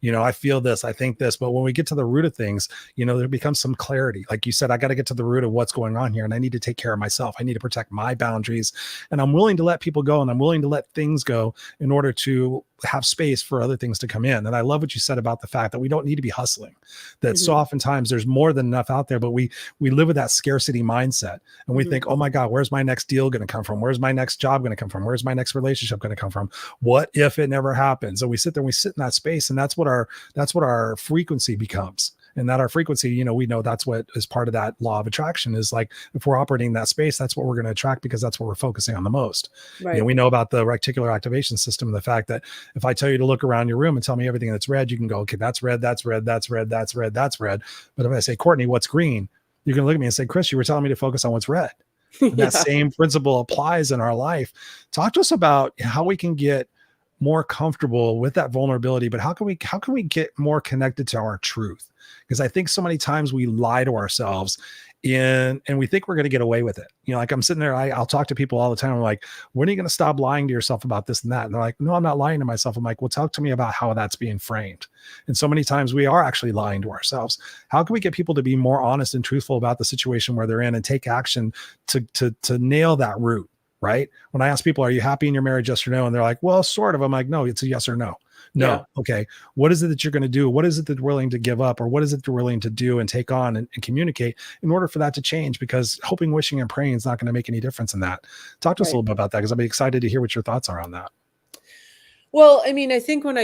I feel this, I think this, but when we get to the root of things, there becomes some clarity. Like you said, I got to get to the root of what's going on here, and I need to take care of myself. I need to protect my boundaries, and I'm willing to let people go, and I'm willing to let things go in order to have space for other things to come in. And I love what you said about the fact that we don't need to be hustling, that so oftentimes there's more than enough out there, but we live with that scarcity mindset, and we think, oh my God, where's my next deal going to come from? Where's my next job going to come from? Where's my next relationship going to come from? What if it never happens? So we sit there and we sit in that space, and that's what our frequency becomes. And that our frequency, we know that's what is part of that law of attraction, is like, if we're operating in that space, that's what we're going to attract, because that's what we're focusing on the most. Right. We know about the reticular activation system, and the fact that if I tell you to look around your room and tell me everything that's red, you can go, okay, that's red, that's red, that's red, that's red, that's red. But if I say, Courtney, what's green? You're going to look at me and say, Chris, you were telling me to focus on what's red. And that same principle applies in our life. Talk to us about how we can get more comfortable with that vulnerability, but how can we get more connected to our truth? Because I think so many times we lie to ourselves and we think we're going to get away with it. Like, I'm sitting there, I'll talk to people all the time. I'm like, when are you going to stop lying to yourself about this and that? And they're like, no, I'm not lying to myself. I'm like, well, talk to me about how that's being framed. And so many times we are actually lying to ourselves. How can we get people to be more honest and truthful about the situation where they're in, and take action to nail that root? Right? When I ask people, are you happy in your marriage? Yes or no? And they're like, well, sort of. I'm like, no, it's a yes or no. No. Yeah. Okay. What is it that you're going to do? What is it that you're willing to give up? Or what is it you're willing to do and take on and communicate in order for that to change? Because hoping, wishing, and praying is not going to make any difference in that. Talk to us a little bit about that, because I'll be excited to hear what your thoughts are on that. Well, I mean, I think when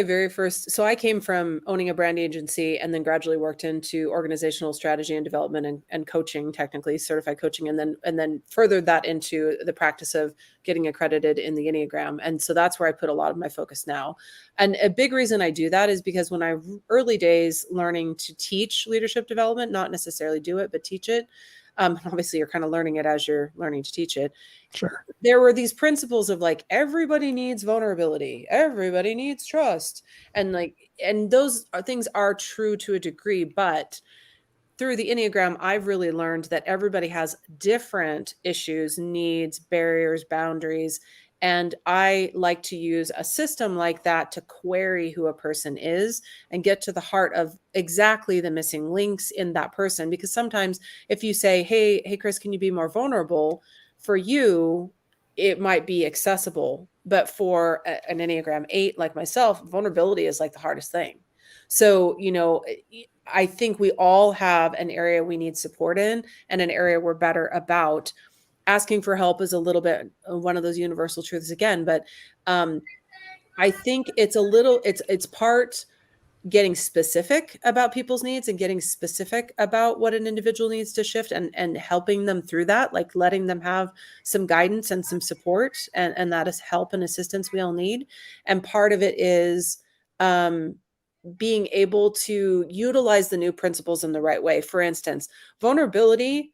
so I came from owning a brand agency and then gradually worked into organizational strategy and development and coaching, technically certified coaching, and then furthered that into the practice of getting accredited in the Enneagram. And so that's where I put a lot of my focus now. And a big reason I do that is because when I early days learning to teach leadership development, not necessarily do it, but teach it. Obviously, you're kind of learning it as you're learning to teach it. Sure. There were these principles of like, everybody needs vulnerability, everybody needs trust. And those things are true to a degree, but through the Enneagram, I've really learned that everybody has different issues, needs, barriers, boundaries. And I like to use a system like that to query who a person is and get to the heart of exactly the missing links in that person. Because sometimes if you say, hey, Chris, can you be more vulnerable? For you, it might be accessible. But for an Enneagram 8 like myself, vulnerability is like the hardest thing. So, I think we all have an area we need support in, and an area we're better about. Asking for help is a little bit one of those universal truths again, but I think it's part getting specific about people's needs and getting specific about what an individual needs to shift, and helping them through that, like letting them have some guidance and some support, and that is help and assistance we all need. And part of it is being able to utilize the new principles in the right way. For instance, vulnerability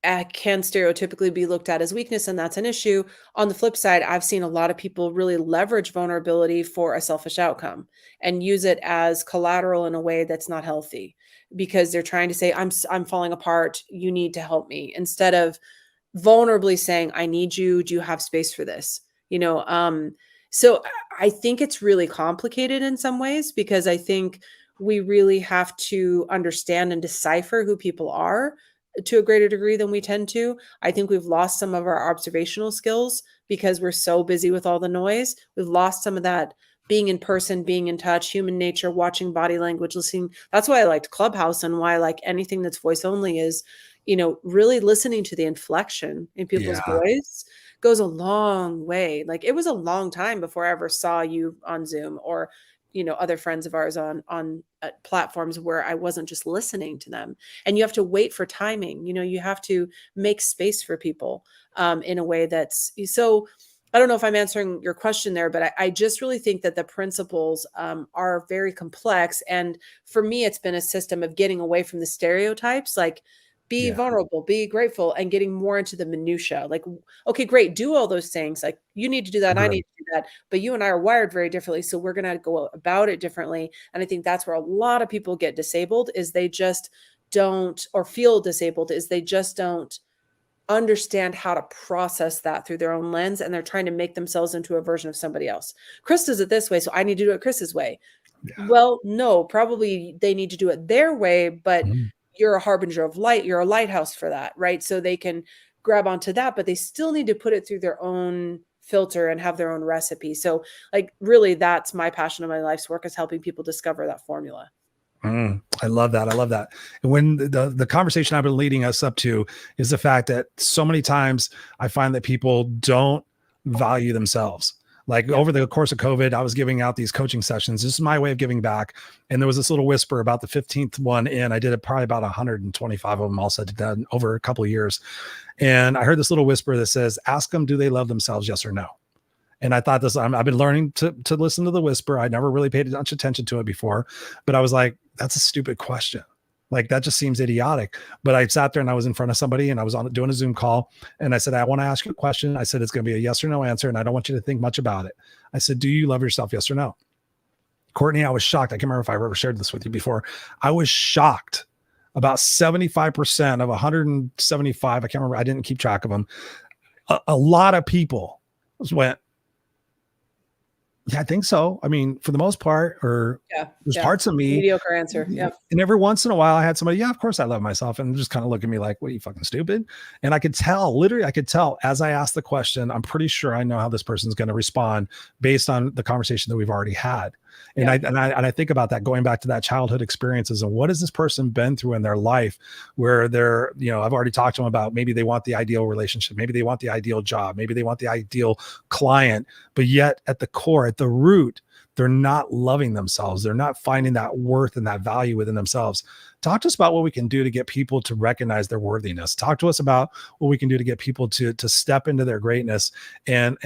can stereotypically be looked at as weakness, and that's an issue. On the flip side, I've seen a lot of people really leverage vulnerability for a selfish outcome and use it as collateral in a way that's not healthy, because they're trying to say, I'm falling apart, you need to help me, instead of vulnerably saying, I need you, do you have space for this? So I think it's really complicated in some ways, because I think we really have to understand and decipher who people are to a greater degree than we tend to. I think we've lost some of our observational skills because we're so busy with all the noise. We've lost some of that being in person, being in touch, human nature, watching body language, listening. That's why I liked Clubhouse, and why I like anything that's voice only is, really listening to the inflection in people's Yeah. voice goes a long way. Like, it was a long time before I ever saw you on Zoom, or other friends of ours on platforms where I wasn't just listening to them. And you have to wait for timing. You have to make space for people in a way that's so. I don't know if I'm answering your question there, but I just really think that the principles are very complex. And for me, it's been a system of getting away from the stereotypes, like be Yeah. vulnerable, be grateful, and getting more into the minutia. Like, okay, great, do all those things. Like, you need to do that, I need Agree. to do that, but you and I are wired very differently, so we're going to go about it differently. And I think that's where a lot of people get disabled, is they just don't, or feel disabled, is they just don't understand how to process that through their own lens, and they're trying to make themselves into a version of somebody else. Chris does it this way, so I need to do it Chris's way. Yeah. Well, no, probably they need to do it their way, but Mhm. you're a harbinger of light. You're a lighthouse for that, right? So they can grab onto that, but they still need to put it through their own filter and have their own recipe. So, like, really, that's my passion of my life's work, is helping people discover that formula. I love that. I love that. And when the conversation I've been leading us up to is the fact that so many times I find that people don't value themselves. Like, Yeah. over the course of COVID, I was giving out these coaching sessions. This is my way of giving back. And there was this little whisper about the 15th one in. I did it probably about 125 of them all said done over a couple of years. And I heard this little whisper that says, ask them, do they love themselves? Yes or no? And I thought this, I've been learning to listen to the whisper. I never really paid much attention to it before, but I was like, that's a stupid question. Like, that just seems idiotic. But I sat there and I was in front of somebody and I was doing a Zoom call. And I said, I want to ask you a question. I said, it's going to be a yes or no answer. And I don't want you to think much about it. I said, do you love yourself? Yes or no? Courtney, I was shocked. I can't remember if I ever shared this with you before. I was shocked. About 75% of 175, I can't remember. I didn't keep track of them. A lot of people went, yeah, I think so. I mean, for the most part, or there's parts of me. Mediocre answer. Yeah. And every once in a while I had somebody, yeah, of course I love myself. And just kind of look at me like, what, are you fucking stupid? And I could tell, literally, I could tell as I asked the question, I'm pretty sure I know how this person's going to respond based on the conversation that we've already had. And I think about that, going back to that childhood experiences, and what has this person been through in their life where they're, I've already talked to them about, maybe they want the ideal relationship, maybe they want the ideal job, maybe they want the ideal client, but yet at the core, at the root, they're not loving themselves. They're not finding that worth and that value within themselves. Talk to us about what we can do to get people to recognize their worthiness. Talk to us about what we can do to get people to step into their greatness and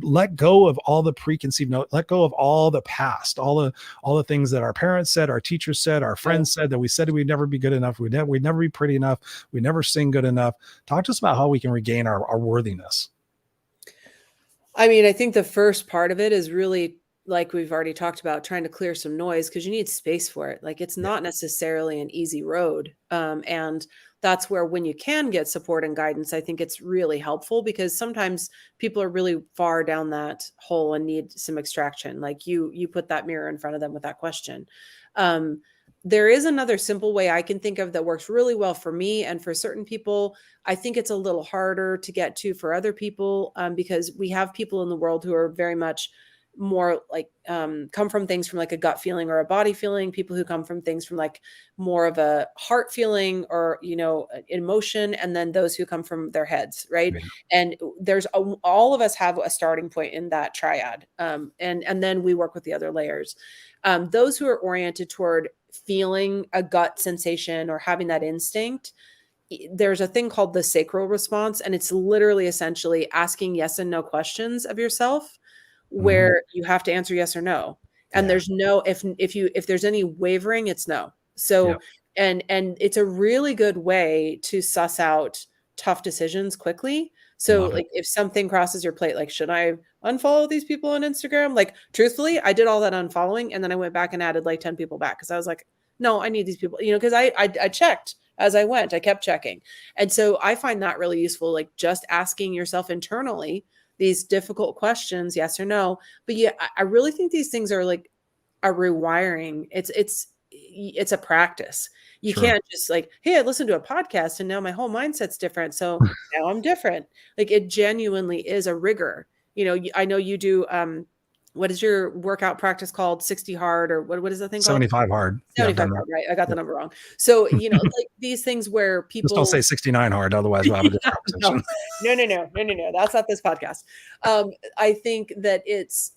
let go of all the preconceived note, let go of all the past, all the things that our parents said, our teachers said, our friends said, that we said we'd never be good enough, we'd never be pretty enough, we'd never sing good enough. Talk to us about how we can regain our worthiness. I mean, I think the first part of it is really, like we've already talked about, trying to clear some noise, because you need space for it. Like, it's not necessarily an easy road. And that's where, when you can get support and guidance, I think it's really helpful, because sometimes people are really far down that hole and need some extraction. Like, you put that mirror in front of them with that question. There is another simple way I can think of that works really well for me, and for certain people, I think it's a little harder to get to for other people, because we have people in the world who are very much more like come from things from like a gut feeling or a body feeling, people who come from things from like more of a heart feeling or emotion, and then those who come from their heads, right? Yeah. And there's all of us have a starting point in that triad, and then we work with the other layers. Those who are oriented toward feeling a gut sensation or having that instinct, there's a thing called the sacral response, and it's literally essentially asking yes and no questions of yourself, where you have to answer yes or no. And there's no, if there's any wavering, it's no. So, and it's a really good way to suss out tough decisions quickly. So like if something crosses your plate, like, should I unfollow these people on Instagram? Like, truthfully, I did all that unfollowing, and then I went back and added like 10 people back because I was like, no, I need these people, because I checked as I went. I kept checking. And so I find that really useful, like just asking yourself internally these difficult questions, yes or no. But yeah, I really think these things are like a rewiring. It's a practice. You can't just like, hey, I listened to a podcast and now my whole mindset's different. So now I'm different. Like, it genuinely is a rigor. I know you do, what is your workout practice called? 60 hard, or what is the thing called? 75 hard. 75 hard, right? I got the number wrong. So, like these things where people just don't say 69 hard. Otherwise we'll have a different conversation. No. That's not this podcast. I think that it's,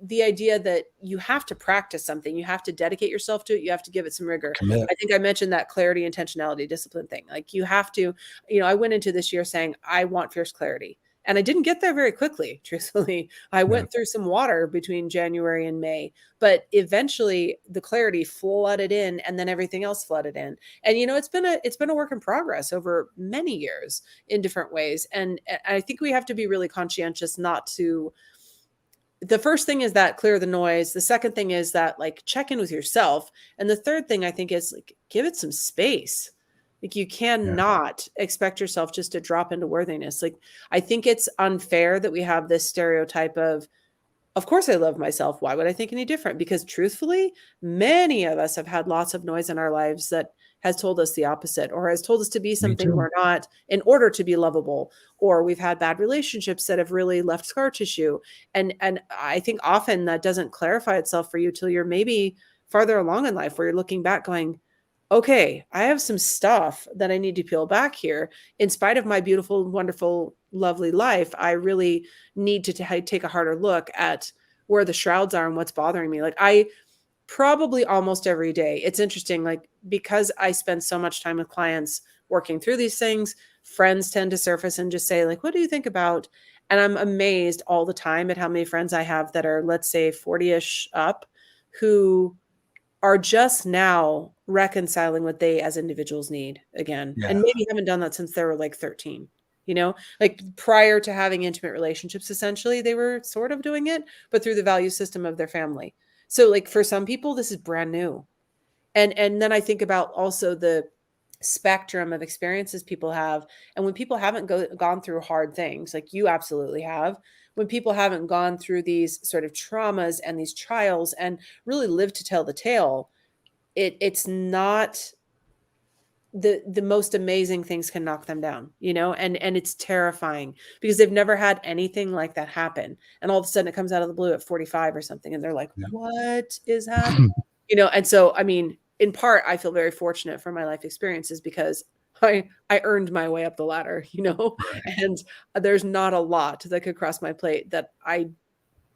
the idea that you have to practice something, you have to dedicate yourself to it, you have to give it some rigor. Commit. I think I mentioned that clarity, intentionality, discipline thing. Like, you have to, I went into this year saying, I want fierce clarity. And I didn't get there very quickly, truthfully. I went through some water between January and May, but eventually the clarity flooded in, and then everything else flooded in. And it's been a work in progress over many years in different ways. And I think we have to be really conscientious not to. The first thing is that clear the noise. The second thing is that, like, check in with yourself. And the third thing, I think, is like, give it some space. Like, you cannot expect yourself just to drop into worthiness. Like, I think it's unfair that we have this stereotype of course I love myself. Why would I think any different? Because truthfully, many of us have had lots of noise in our lives that has told us the opposite, or has told us to be something we're not in order to be lovable. Or we've had bad relationships that have really left scar tissue. And I think often that doesn't clarify itself for you till you're maybe farther along in life, where you're looking back going, okay, I have some stuff that I need to peel back here. In spite of my beautiful, wonderful, lovely life, I really need to take a harder look at where the shrouds are and what's bothering me. Like, I probably almost every day, it's interesting, like, because I spend so much time with clients working through these things, friends tend to surface and just say, like, what do you think about? And I'm amazed all the time at how many friends I have that are, let's say, 40-ish up, who are just now reconciling what they as individuals need again. And maybe haven't done that since they were like 13, like prior to having intimate relationships, essentially, they were sort of doing it, but through the value system of their family. So like, for some people, this is brand new. And then I think about also the spectrum of experiences people have. And when people haven't gone through hard things, like you absolutely have, when people haven't gone through these sort of traumas and these trials and really lived to tell the tale, it's not the most amazing things can knock them down, and it's terrifying because they've never had anything like that happen. And all of a sudden it comes out of the blue at 45 or something. And they're like, what is happening? And so, I mean, in part, I feel very fortunate for my life experiences because I earned my way up the ladder, and there's not a lot that could cross my plate that I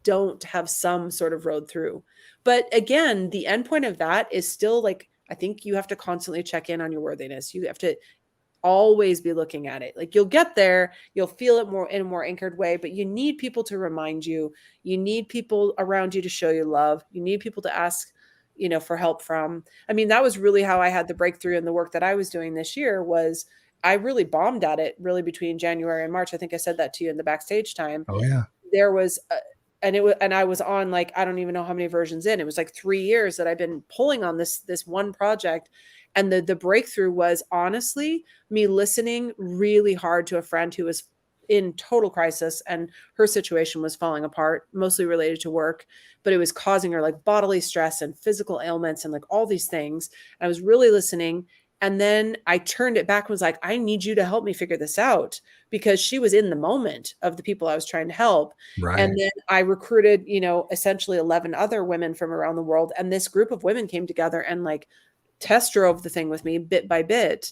don't have some sort of road through. But again, the end point of that is still like, I think you have to constantly check in on your worthiness. You have to always be looking at it. Like, you'll get there, you'll feel it more in a more anchored way, but you need people to remind you. You need people around you to show you love. You need people to ask, for help from. I mean, that was really how I had the breakthrough in the work that I was doing this year. Was I really bombed at it really between January and March. I think I said that to you in the backstage time. Oh yeah. There was and I was on, like, I don't even know how many versions in. It was like 3 years that I've been pulling on this one project. And the breakthrough was honestly me listening really hard to a friend who was in total crisis, and her situation was falling apart, mostly related to work, but it was causing her like bodily stress and physical ailments and like all these things. I was really listening. And then I turned it back and was like, I need you to help me figure this out, because she was in the moment of the people I was trying to help. Right. And then I recruited, essentially 11 other women from around the world. And this group of women came together and like test drove the thing with me bit by bit.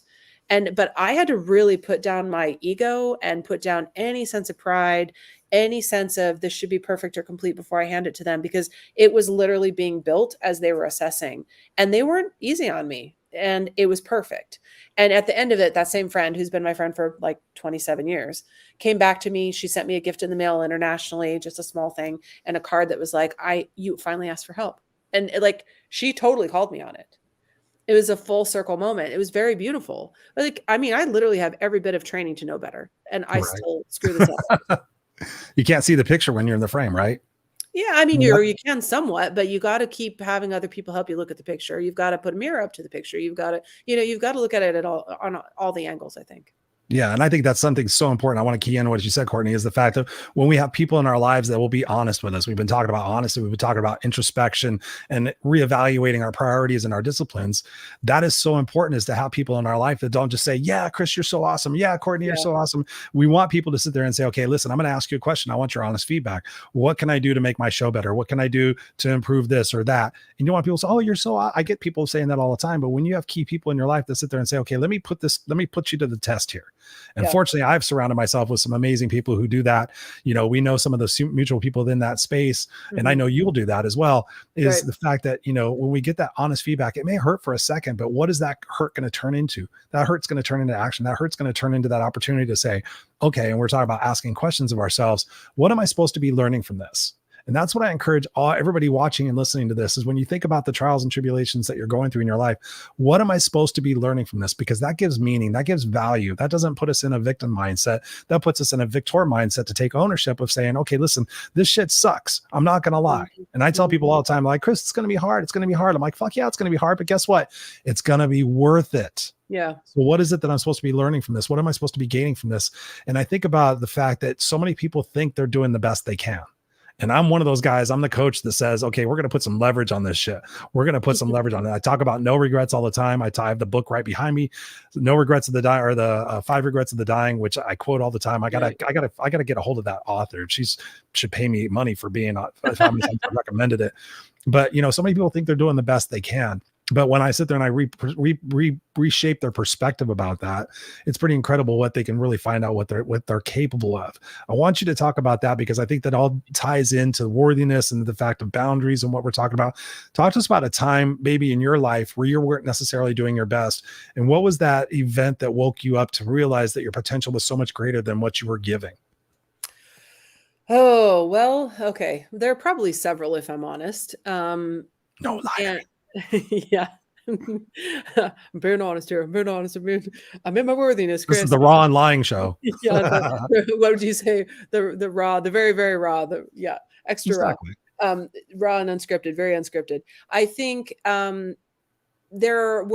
But I had to really put down my ego and put down any sense of pride, any sense of this should be perfect or complete before I hand it to them, because it was literally being built as they were assessing, and they weren't easy on me, and it was perfect. And at the end of it, that same friend, who's been my friend for like 27 years, came back to me. She sent me a gift in the mail internationally, just a small thing, and a card that was like, you finally asked for help. And like, she totally called me on it. It was a full circle moment. It was very beautiful. Like, I mean, I literally have every bit of training to know better, and I Right. still screw this up. You can't see the picture when you're in the frame, right? Yeah, I mean, Yep. you can somewhat, but you got to keep having other people help you look at the picture. You've got to put a mirror up to the picture. You've got to, you've got to look at it at all on all the angles, I think. Yeah. And I think that's something so important. I want to key in what you said, Courtney, is the fact that when we have people in our lives that will be honest with us, we've been talking about honesty, we've been talking about introspection and reevaluating our priorities and our disciplines. That is so important, is to have people in our life that don't just say, yeah, Chris, you're so awesome. Yeah, Courtney, you're so awesome. We want people to sit there and say, okay, listen, I'm going to ask you a question. I want your honest feedback. What can I do to make my show better? What can I do to improve this or that? And you want people to say, oh, you're so, I get people saying that all the time. But when you have key people in your life that sit there and say, okay, let me put you to the test here. And fortunately, I've surrounded myself with some amazing people who do that. We know some of the mutual people in that space, and I know you'll do that as well, is the fact that, when we get that honest feedback, it may hurt for a second, but what is that hurt going to turn into? That hurt's going to turn into action. That hurt's going to turn into that opportunity to say, okay, and we're talking about asking questions of ourselves. What am I supposed to be learning from this? And that's what I encourage everybody watching and listening to this, is when you think about the trials and tribulations that you're going through in your life, what am I supposed to be learning from this? Because that gives meaning, that gives value. That doesn't put us in a victim mindset. That puts us in a victor mindset to take ownership of saying, okay, listen, this shit sucks. I'm not going to lie. And I tell people all the time, like, Chris, it's going to be hard. It's going to be hard. I'm like, fuck yeah, it's going to be hard. But guess what? It's going to be worth it. Yeah. So what is it that I'm supposed to be learning from this? What am I supposed to be gaining from this? And I think about the fact that so many people think they're doing the best they can. And I'm one of those guys. I'm the coach that says, okay, we're going to put some leverage on this shit. We're going to put some leverage on it. I talk about no regrets all the time. I have the book right behind me, No Regrets of the Dying, or the 5 Regrets of the Dying, which I quote all the time. I gotta get a hold of that author. She should pay me money for being on. I recommended it. But so many people think they're doing the best they can. But when I sit there and I reshape their perspective about that, it's pretty incredible what they can really find out what they're capable of. I want you to talk about that, because I think that all ties into worthiness and the fact of boundaries and what we're talking about. Talk to us about a time maybe in your life where you weren't necessarily doing your best. And what was that event that woke you up to realize that your potential was so much greater than what you were giving? Oh, well, okay. There are probably several, if I'm honest. No lie. Yeah. I'm being honest here. I'm in my worthiness, Chris. This is the Raw and Lying show. Yeah. What would you say? The raw, the very, very raw, extra Exactly. raw. Raw and unscripted, very unscripted. I think there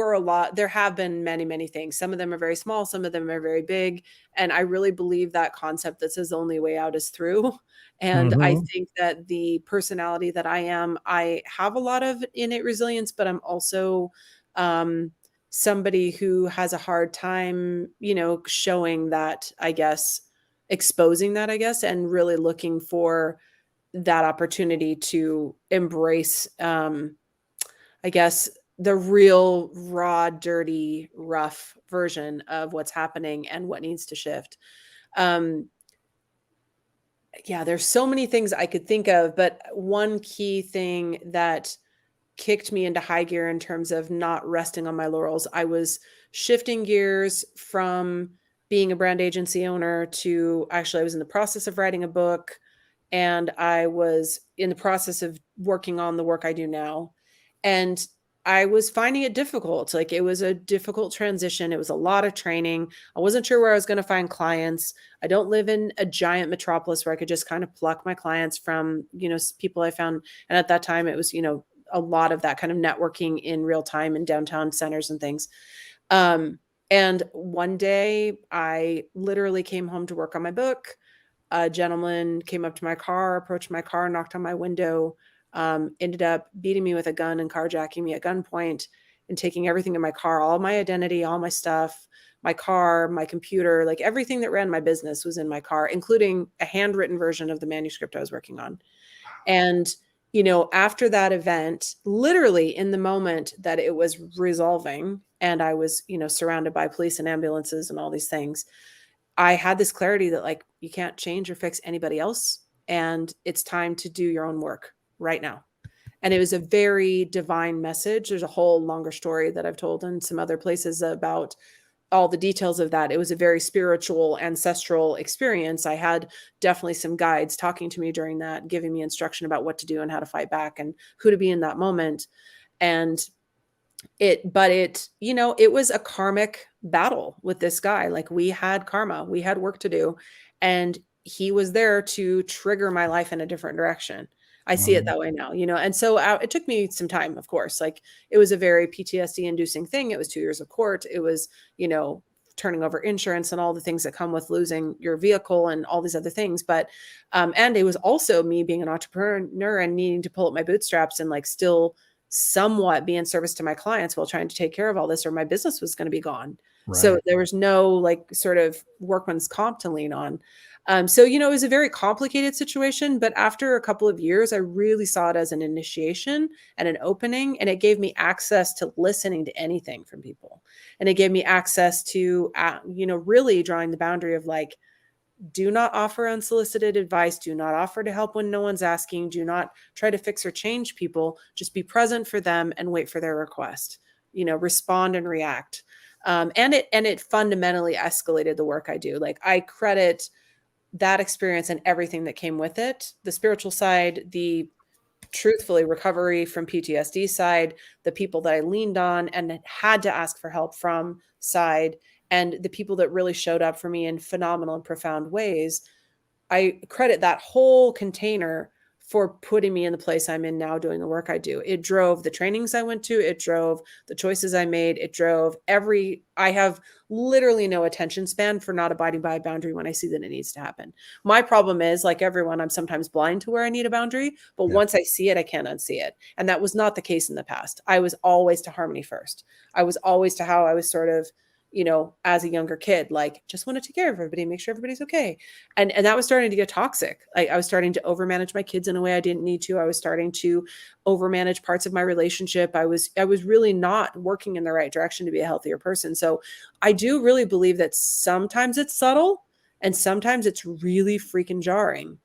have been many, many things. Some of them are very small, some of them are very big. And I really believe that concept that says the only way out is through. And I think that the personality that I am, I have a lot of innate resilience, but I'm also somebody who has a hard time, showing that, I guess, exposing that, I guess, and really looking for that opportunity to embrace, I guess, the real raw, dirty, rough version of what's happening and what needs to shift. Yeah, there's so many things I could think of, but one key thing that kicked me into high gear in terms of not resting on my laurels, I was shifting gears from being a brand agency owner to, actually, I was in the process of writing a book, and I was in the process of working on the work I do now. And I was finding it difficult. Like, it was a difficult transition. It was a lot of training. I wasn't sure where I was going to find clients. I don't live in a giant metropolis where I could just kind of pluck my clients from, people I found. And at that time, it was, a lot of that kind of networking in real time in downtown centers and things. And one day I literally came home to work on my book. A gentleman came up to my car, approached my car, knocked on my window, ended up beating me with a gun and carjacking me at gunpoint and taking everything in my car, all my identity, all my stuff, my car, my computer, like everything that ran my business was in my car, including a handwritten version of the manuscript I was working on. And, after that event, literally in the moment that it was resolving and I was, surrounded by police and ambulances and all these things, I had this clarity that, like, you can't change or fix anybody else. And it's time to do your own work right now. And it was a very divine message. There's a whole longer story that I've told in some other places about all the details of that. It was a very spiritual, ancestral experience. I had definitely some guides talking to me during that, giving me instruction about what to do and how to fight back and who to be in that moment. And it was a karmic battle with this guy. Like, we had karma, we had work to do, and he was there to trigger my life in a different direction. I see it that way now, and so it took me some time, of course. Like, it was a very PTSD inducing thing. It was 2 years of court. It was, turning over insurance and all the things that come with losing your vehicle and all these other things. But, and it was also me being an entrepreneur and needing to pull up my bootstraps and like still somewhat be in service to my clients while trying to take care of all this, or my business was going to be gone. So Right. there was no like sort of workman's comp to lean on. So, it was a very complicated situation, but after a couple of years, I really saw it as an initiation and an opening, and it gave me access to listening to anything from people. And it gave me access to, really drawing the boundary of like, do not offer unsolicited advice. Do not offer to help when no one's asking. Do not try to fix or change people. Just be present for them and wait for their request. Respond and react. And it fundamentally escalated the work I do. Like, I credit that experience and everything that came with it, the spiritual side, the truthfully recovery from PTSD side, the people that I leaned on and had to ask for help from side, and the people that really showed up for me in phenomenal and profound ways. I credit that whole container for putting me in the place I'm in now doing the work I do. It drove the trainings I went to. It drove the choices I made. It drove I have literally no attention span for not abiding by a boundary when I see that it needs to happen. My problem is, like everyone, I'm sometimes blind to where I need a boundary, but Yeah. once I see it, I can't unsee it. And that was not the case in the past. I was always to harmony first. I was always to how I was sort of, as a younger kid, like, just want to take care of everybody, make sure everybody's okay. And that was starting to get toxic. I was starting to overmanage my kids in a way I didn't need to. I was starting to overmanage parts of my relationship. I was really not working in the right direction to be a healthier person. So I do really believe that sometimes it's subtle and sometimes it's really freaking jarring.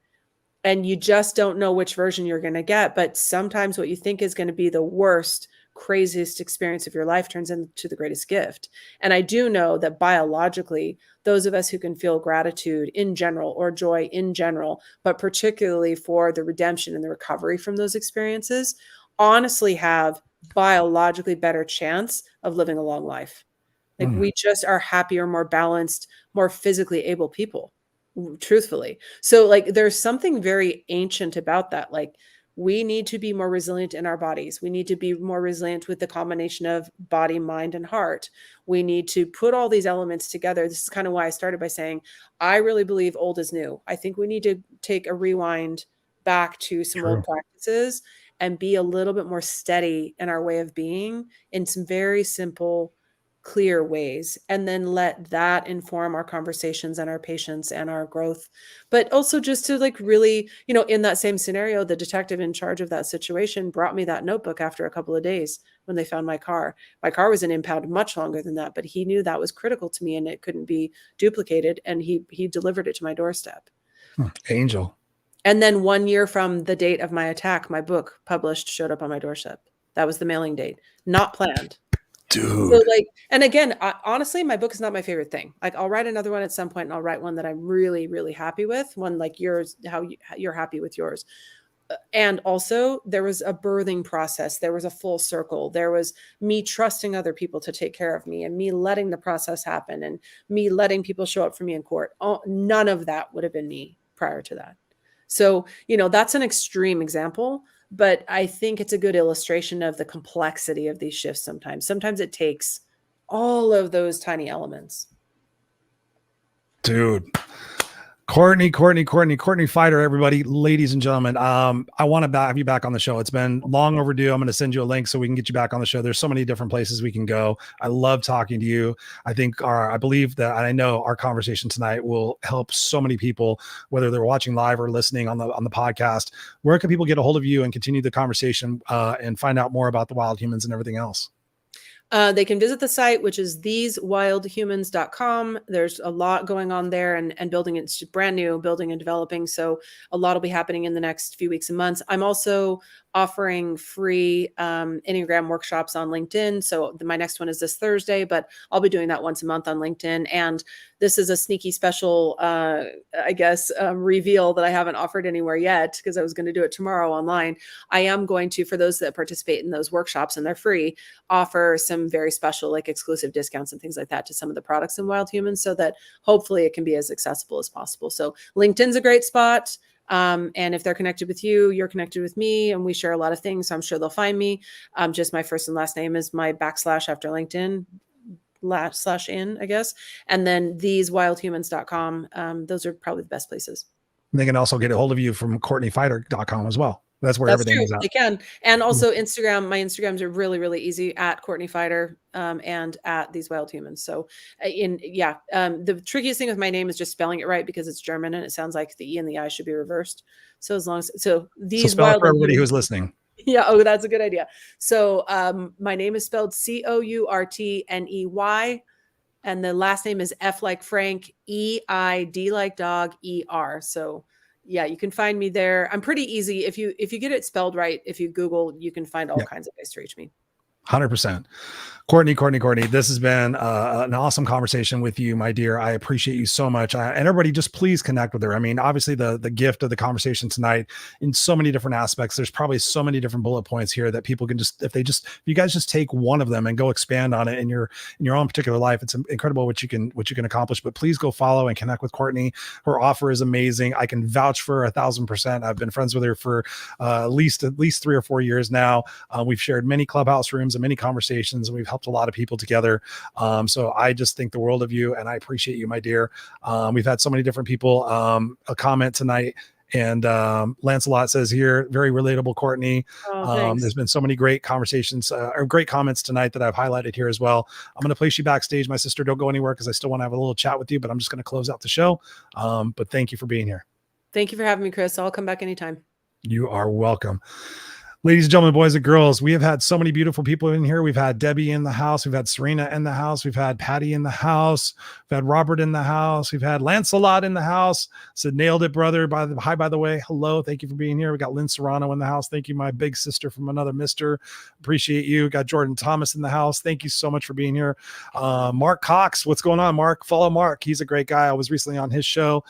And you just don't know which version you're going to get. But sometimes what you think is going to be the worst, craziest experience of your life turns into the greatest gift. And I do know that biologically, those of us who can feel gratitude in general or joy in general, but particularly for the redemption and the recovery from those experiences, honestly have biologically better chance of living a long life. Like, Mm. we just are happier, more balanced, more physically able people, truthfully. So like, there's something very ancient about that. Like, we need to be more resilient in our bodies. We need to be more resilient with the combination of body, mind, and heart. We need to put all these elements together. This is kind of why I started by saying, I really believe old is new. I think we need to take a rewind back to some old True. practices and be a little bit more steady in our way of being in some very simple, clear ways, and then let that inform our conversations and our patience and our growth. But also just to like really, in that same scenario, the detective in charge of that situation brought me that notebook after a couple of days when they found my car. My car was in impound much longer than that, but he knew that was critical to me and it couldn't be duplicated, and he delivered it to my doorstep. Angel. And then 1 year from the date of my attack, my book published showed up on my doorstep. That was the mailing date, not planned. So Dude. like, and again, honestly, my book is not my favorite thing. Like, I'll write another one at some point, and I'll write one that I'm really, really happy with. One like yours, how you're happy with yours. And also, there was a birthing process. There was a full circle. There was me trusting other people to take care of me, and me letting the process happen, and me letting people show up for me in court. None of that would have been me prior to that. So, that's an extreme example, but I think it's a good illustration of the complexity of these shifts sometimes. Sometimes it takes all of those tiny elements. Dude. Courtney Feider, everybody, ladies and gentlemen. I want to have you back on the show. It's been long overdue. I'm going to send you a link so we can get you back on the show. There's so many different places we can go. I love talking to you. I believe that, and I know our conversation tonight will help so many people, whether they're watching live or listening on the podcast. Where can people get a hold of you and continue the conversation and find out more about the wild humans and everything else? They can visit the site, which is thesewildhumans.com. There's a lot going on there and building. It's brand new, building and developing. So a lot will be happening in the next few weeks and months. I'm also offering free Enneagram workshops on LinkedIn. So my next one is this Thursday, but I'll be doing that once a month on LinkedIn. And this is a sneaky special, reveal that I haven't offered anywhere yet, because I was going to do it tomorrow online. I am going to, for those that participate in those workshops, and they're free, offer some very special, like exclusive discounts and things like that to some of the products in Wild Humans, so that hopefully it can be as accessible as possible. So LinkedIn's a great spot. And if they're connected with you, you're connected with me, and we share a lot of things. So I'm sure they'll find me. Just my first and last name is my / after LinkedIn /in, I guess. And then thesewildhumans.com. Those are probably the best places. They can also get a hold of you from CourtneyFeider.com as well. That's where everything is at. They can. And also Instagram. My Instagrams are really, really easy, at Courtney Feider, and at These Wild Humans. So the trickiest thing with my name is just spelling it right, because it's German and it sounds like the E and the I should be reversed. So these spell it for everybody who's listening. Yeah. Oh, that's a good idea. So my name is spelled Courtney, and the last name is F like Frank, EID like dog, ER. So yeah, you can find me there. I'm pretty easy. If you get it spelled right, if you Google, you can find all kinds of ways to reach me. 100%. Courtney, this has been an awesome conversation with you, my dear. I appreciate you so much. And everybody, just please connect with her. I mean, obviously the gift of the conversation tonight in so many different aspects, there's probably so many different bullet points here that people can just, if you guys just take one of them and go expand on it in your own particular life, it's incredible what you can accomplish. But please go follow and connect with Courtney. Her offer is amazing. I can vouch for 1,000%. I've been friends with her for at least 3 or 4 years now. We've shared many clubhouse rooms and many conversations, and we've helped a lot of people together. So I just think the world of you, and I appreciate you, my dear. We've had so many different people a comment tonight, and Lancelot says here, very relatable, Courtney. There's been so many great conversations or great comments tonight that I've highlighted here as well. I'm going to place you backstage, my sister. Don't go anywhere, because I still want to have a little chat with you, but I'm just going to close out the show. But thank you for being here. Thank you for having me, Chris. I'll come back anytime. You are welcome. Ladies and gentlemen, boys and girls, we have had so many beautiful people in here. We've had Debbie in the house. We've had Serena in the house. We've had Patty in the house. We've had Robert in the house. We've had Lancelot in the house. Said, nailed it, brother. Hi, by the way. Hello. Thank you for being here. We got Lynn Serrano in the house. Thank you, my big sister from another mister. Appreciate you. Got Jordan Thomas in the house. Thank you so much for being here. Mark Cox. What's going on, Mark? Follow Mark. He's a great guy. I was recently on his show.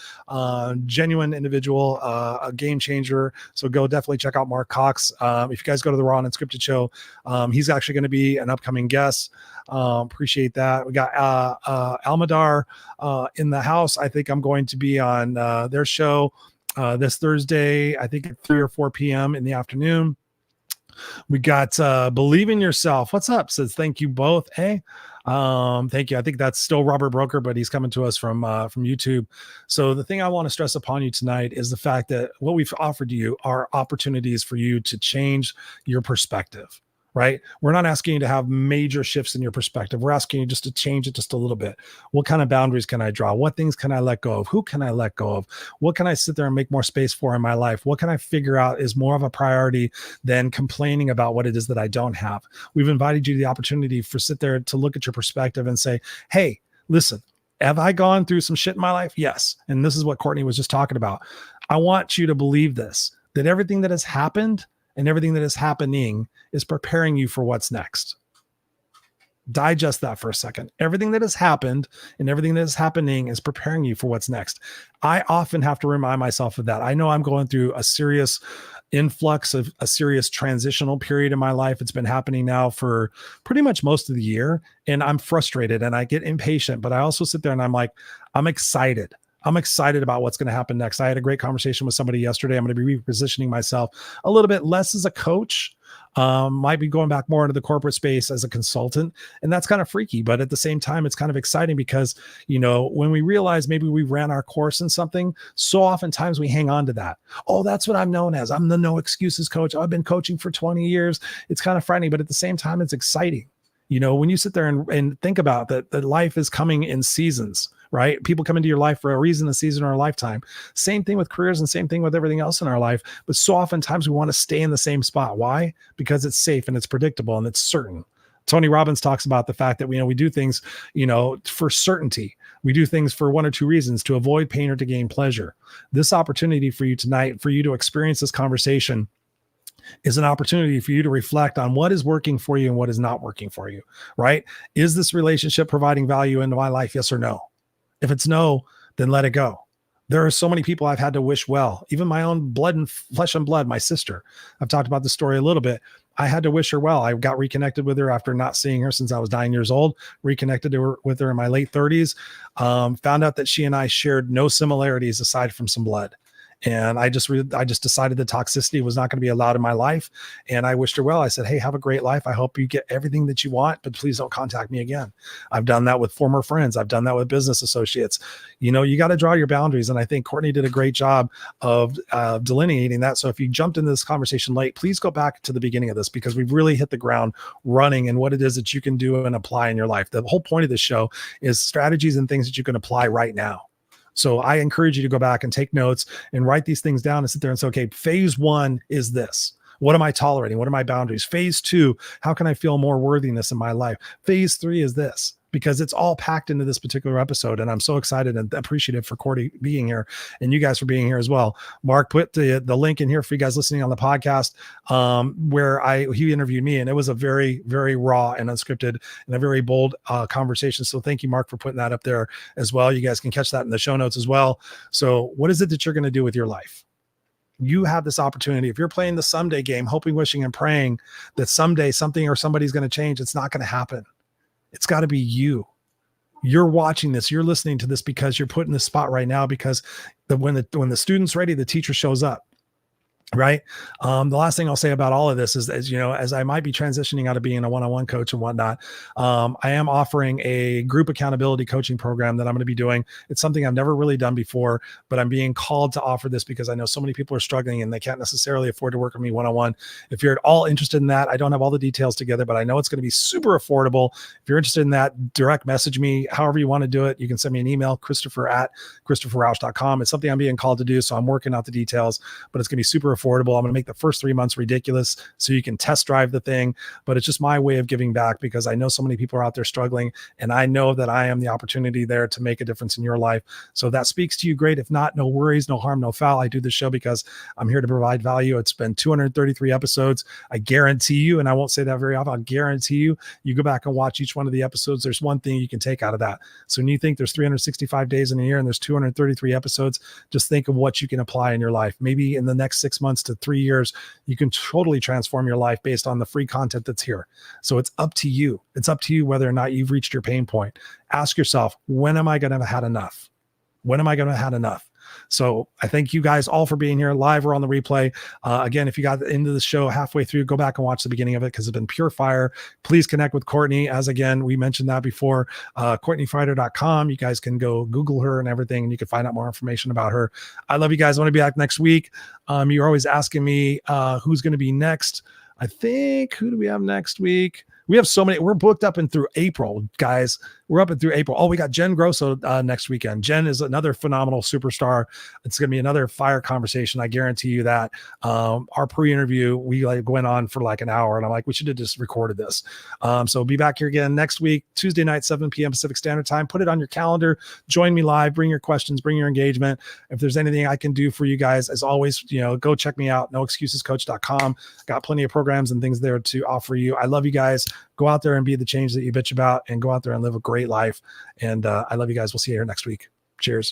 Genuine individual, a game changer. So go definitely check out Mark Cox. If you guys go to the Raw and Unscripted show, he's actually going to be an upcoming guest. Appreciate that. We got Almadar in the house. I think I'm going to be on their show this Thursday, I think at 3 or 4 p.m. in the afternoon. We got Believe in Yourself. What's up? Says thank you both. Hey, thank you. I think that's still Robert Broker, but he's coming to us from YouTube. So the thing I want to stress upon you tonight is the fact that what we've offered you are opportunities for you to change your perspective. Right? We're not asking you to have major shifts in your perspective. We're asking you just to change it just a little bit. What kind of boundaries can I draw? What things can I let go of? Who can I let go of? What can I sit there and make more space for in my life? What can I figure out is more of a priority than complaining about what it is that I don't have? We've invited you the opportunity for sit there to look at your perspective and say, hey, listen, have I gone through some shit in my life? Yes. And this is what Courtney was just talking about. I want you to believe this, that everything that has happened and everything that is happening is preparing you for what's next. Digest that for a second. Everything that has happened and everything that is happening is preparing you for what's next. I often have to remind myself of that. I know I'm going through a serious influx of a serious transitional period in my life. It's been happening now for pretty much most of the year, and I'm frustrated and I get impatient, but I also sit there and I'm like, I'm excited. I'm excited about what's going to happen next. I had a great conversation with somebody yesterday. I'm going to be repositioning myself a little bit less as a coach, might be going back more into the corporate space as a consultant. And that's kind of freaky, but at the same time, it's kind of exciting because, you know, when we realize maybe we ran our course in something, so oftentimes we hang on to that. Oh, that's what I'm known as. I'm the no excuses coach. I've been coaching for 20 years. It's kind of frightening, but at the same time, it's exciting. You know, when you sit there and think about that life is coming in seasons, right? People come into your life for a reason, a season, or a lifetime. Same thing with careers and same thing with everything else in our life. But so oftentimes we want to stay in the same spot. Why? Because it's safe and it's predictable and it's certain. Tony Robbins talks about the fact that we do things, for certainty. We do things for one or two reasons: to avoid pain or to gain pleasure. This opportunity for you tonight, for you to experience this conversation, is an opportunity for you to reflect on what is working for you and what is not working for you, right? Is this relationship providing value into my life? Yes or no? If it's no, then let it go. There are so many people I've had to wish well, even my own blood and flesh and blood, my sister. I've talked about the story a little bit. I had to wish her well. I got reconnected with her after not seeing her since I was 9 years old, reconnected with her in my late 30s, found out that she and I shared no similarities aside from some blood. And I just decided the toxicity was not going to be allowed in my life. And I wished her well. I said, hey, have a great life. I hope you get everything that you want, but please don't contact me again. I've done that with former friends. I've done that with business associates. You know, you got to draw your boundaries. And I think Courtney did a great job of delineating that. So if you jumped into this conversation late, please go back to the beginning of this, because we've really hit the ground running and what it is that you can do and apply in your life. The whole point of this show is strategies and things that you can apply right now. So I encourage you to go back and take notes and write these things down and sit there and say, okay, phase 1 is this. What am I tolerating? What are my boundaries? Phase 2, how can I feel more worthiness in my life? Phase 3 is this, because it's all packed into this particular episode. And I'm so excited and appreciative for Courtney being here and you guys for being here as well. Mark put the link in here for you guys listening on the podcast, where he interviewed me, and it was a very, very raw and unscripted and a very bold conversation. So thank you, Mark, for putting that up there as well. You guys can catch that in the show notes as well. So what is it that you're going to do with your life? You have this opportunity. If you're playing the someday game, hoping, wishing, and praying that someday something or somebody's going to change, it's not going to happen. It's got to be you. You're watching this. You're listening to this because you're put in this spot right now, because when the student's ready, the teacher shows up. Right. The last thing I'll say about all of this is, as I might be transitioning out of being a one-on-one coach and whatnot, I am offering a group accountability coaching program that I'm going to be doing. It's something I've never really done before, but I'm being called to offer this because I know so many people are struggling and they can't necessarily afford to work with me one-on-one. If you're at all interested in that, I don't have all the details together, but I know it's going to be super affordable. If you're interested in that, direct message me, however you want to do it. You can send me an email, Christopher@ChristopherRausch.com. It's something I'm being called to do, so I'm working out the details, but it's going to be super affordable. I'm going to make the first 3 months ridiculous so you can test drive the thing, but it's just my way of giving back, because I know so many people are out there struggling, and I know that I am the opportunity there to make a difference in your life. So if that speaks to you, great. If not, no worries, no harm, no foul. I do this show because I'm here to provide value. It's been 233 episodes. I guarantee you, and I won't say that very often, I'll guarantee you, you go back and watch each one of the episodes, there's one thing you can take out of that. So when you think there's 365 days in a year and there's 233 episodes, just think of what you can apply in your life. Maybe in the next 6 months to 3 years, you can totally transform your life based on the free content that's here. So it's up to you. It's up to you whether or not you've reached your pain point. Ask yourself, when am I going to have had enough? When am I going to have had enough? So I thank you guys all for being here live or on the replay. Again, if you got into the show halfway through, go back and watch the beginning of it because it's been pure fire. Please connect with Courtney. As again, we mentioned that before, CourtneyFeider.com. You guys can go Google her and everything, and you can find out more information about her. I love you guys. I want to be back next week. You're always asking me who's going to be next. I think, who do we have next week? We have so many. We're booked up and through April, guys. We're up and through April. Oh, we got Jen Grosso next weekend. Jen is another phenomenal superstar. It's going to be another fire conversation. I guarantee you that. Our pre-interview, we went on for like an hour, and I'm like, we should have just recorded this. So be back here again next week, Tuesday night, 7 p.m. Pacific Standard Time. Put it on your calendar. Join me live. Bring your questions. Bring your engagement. If there's anything I can do for you guys, as always, go check me out. NoExcusesCoach.com. Got plenty of programs and things there to offer you. I love you guys. Go out there and be the change that you bitch about, and go out there and live a great life. And I love you guys. We'll see you here next week. Cheers.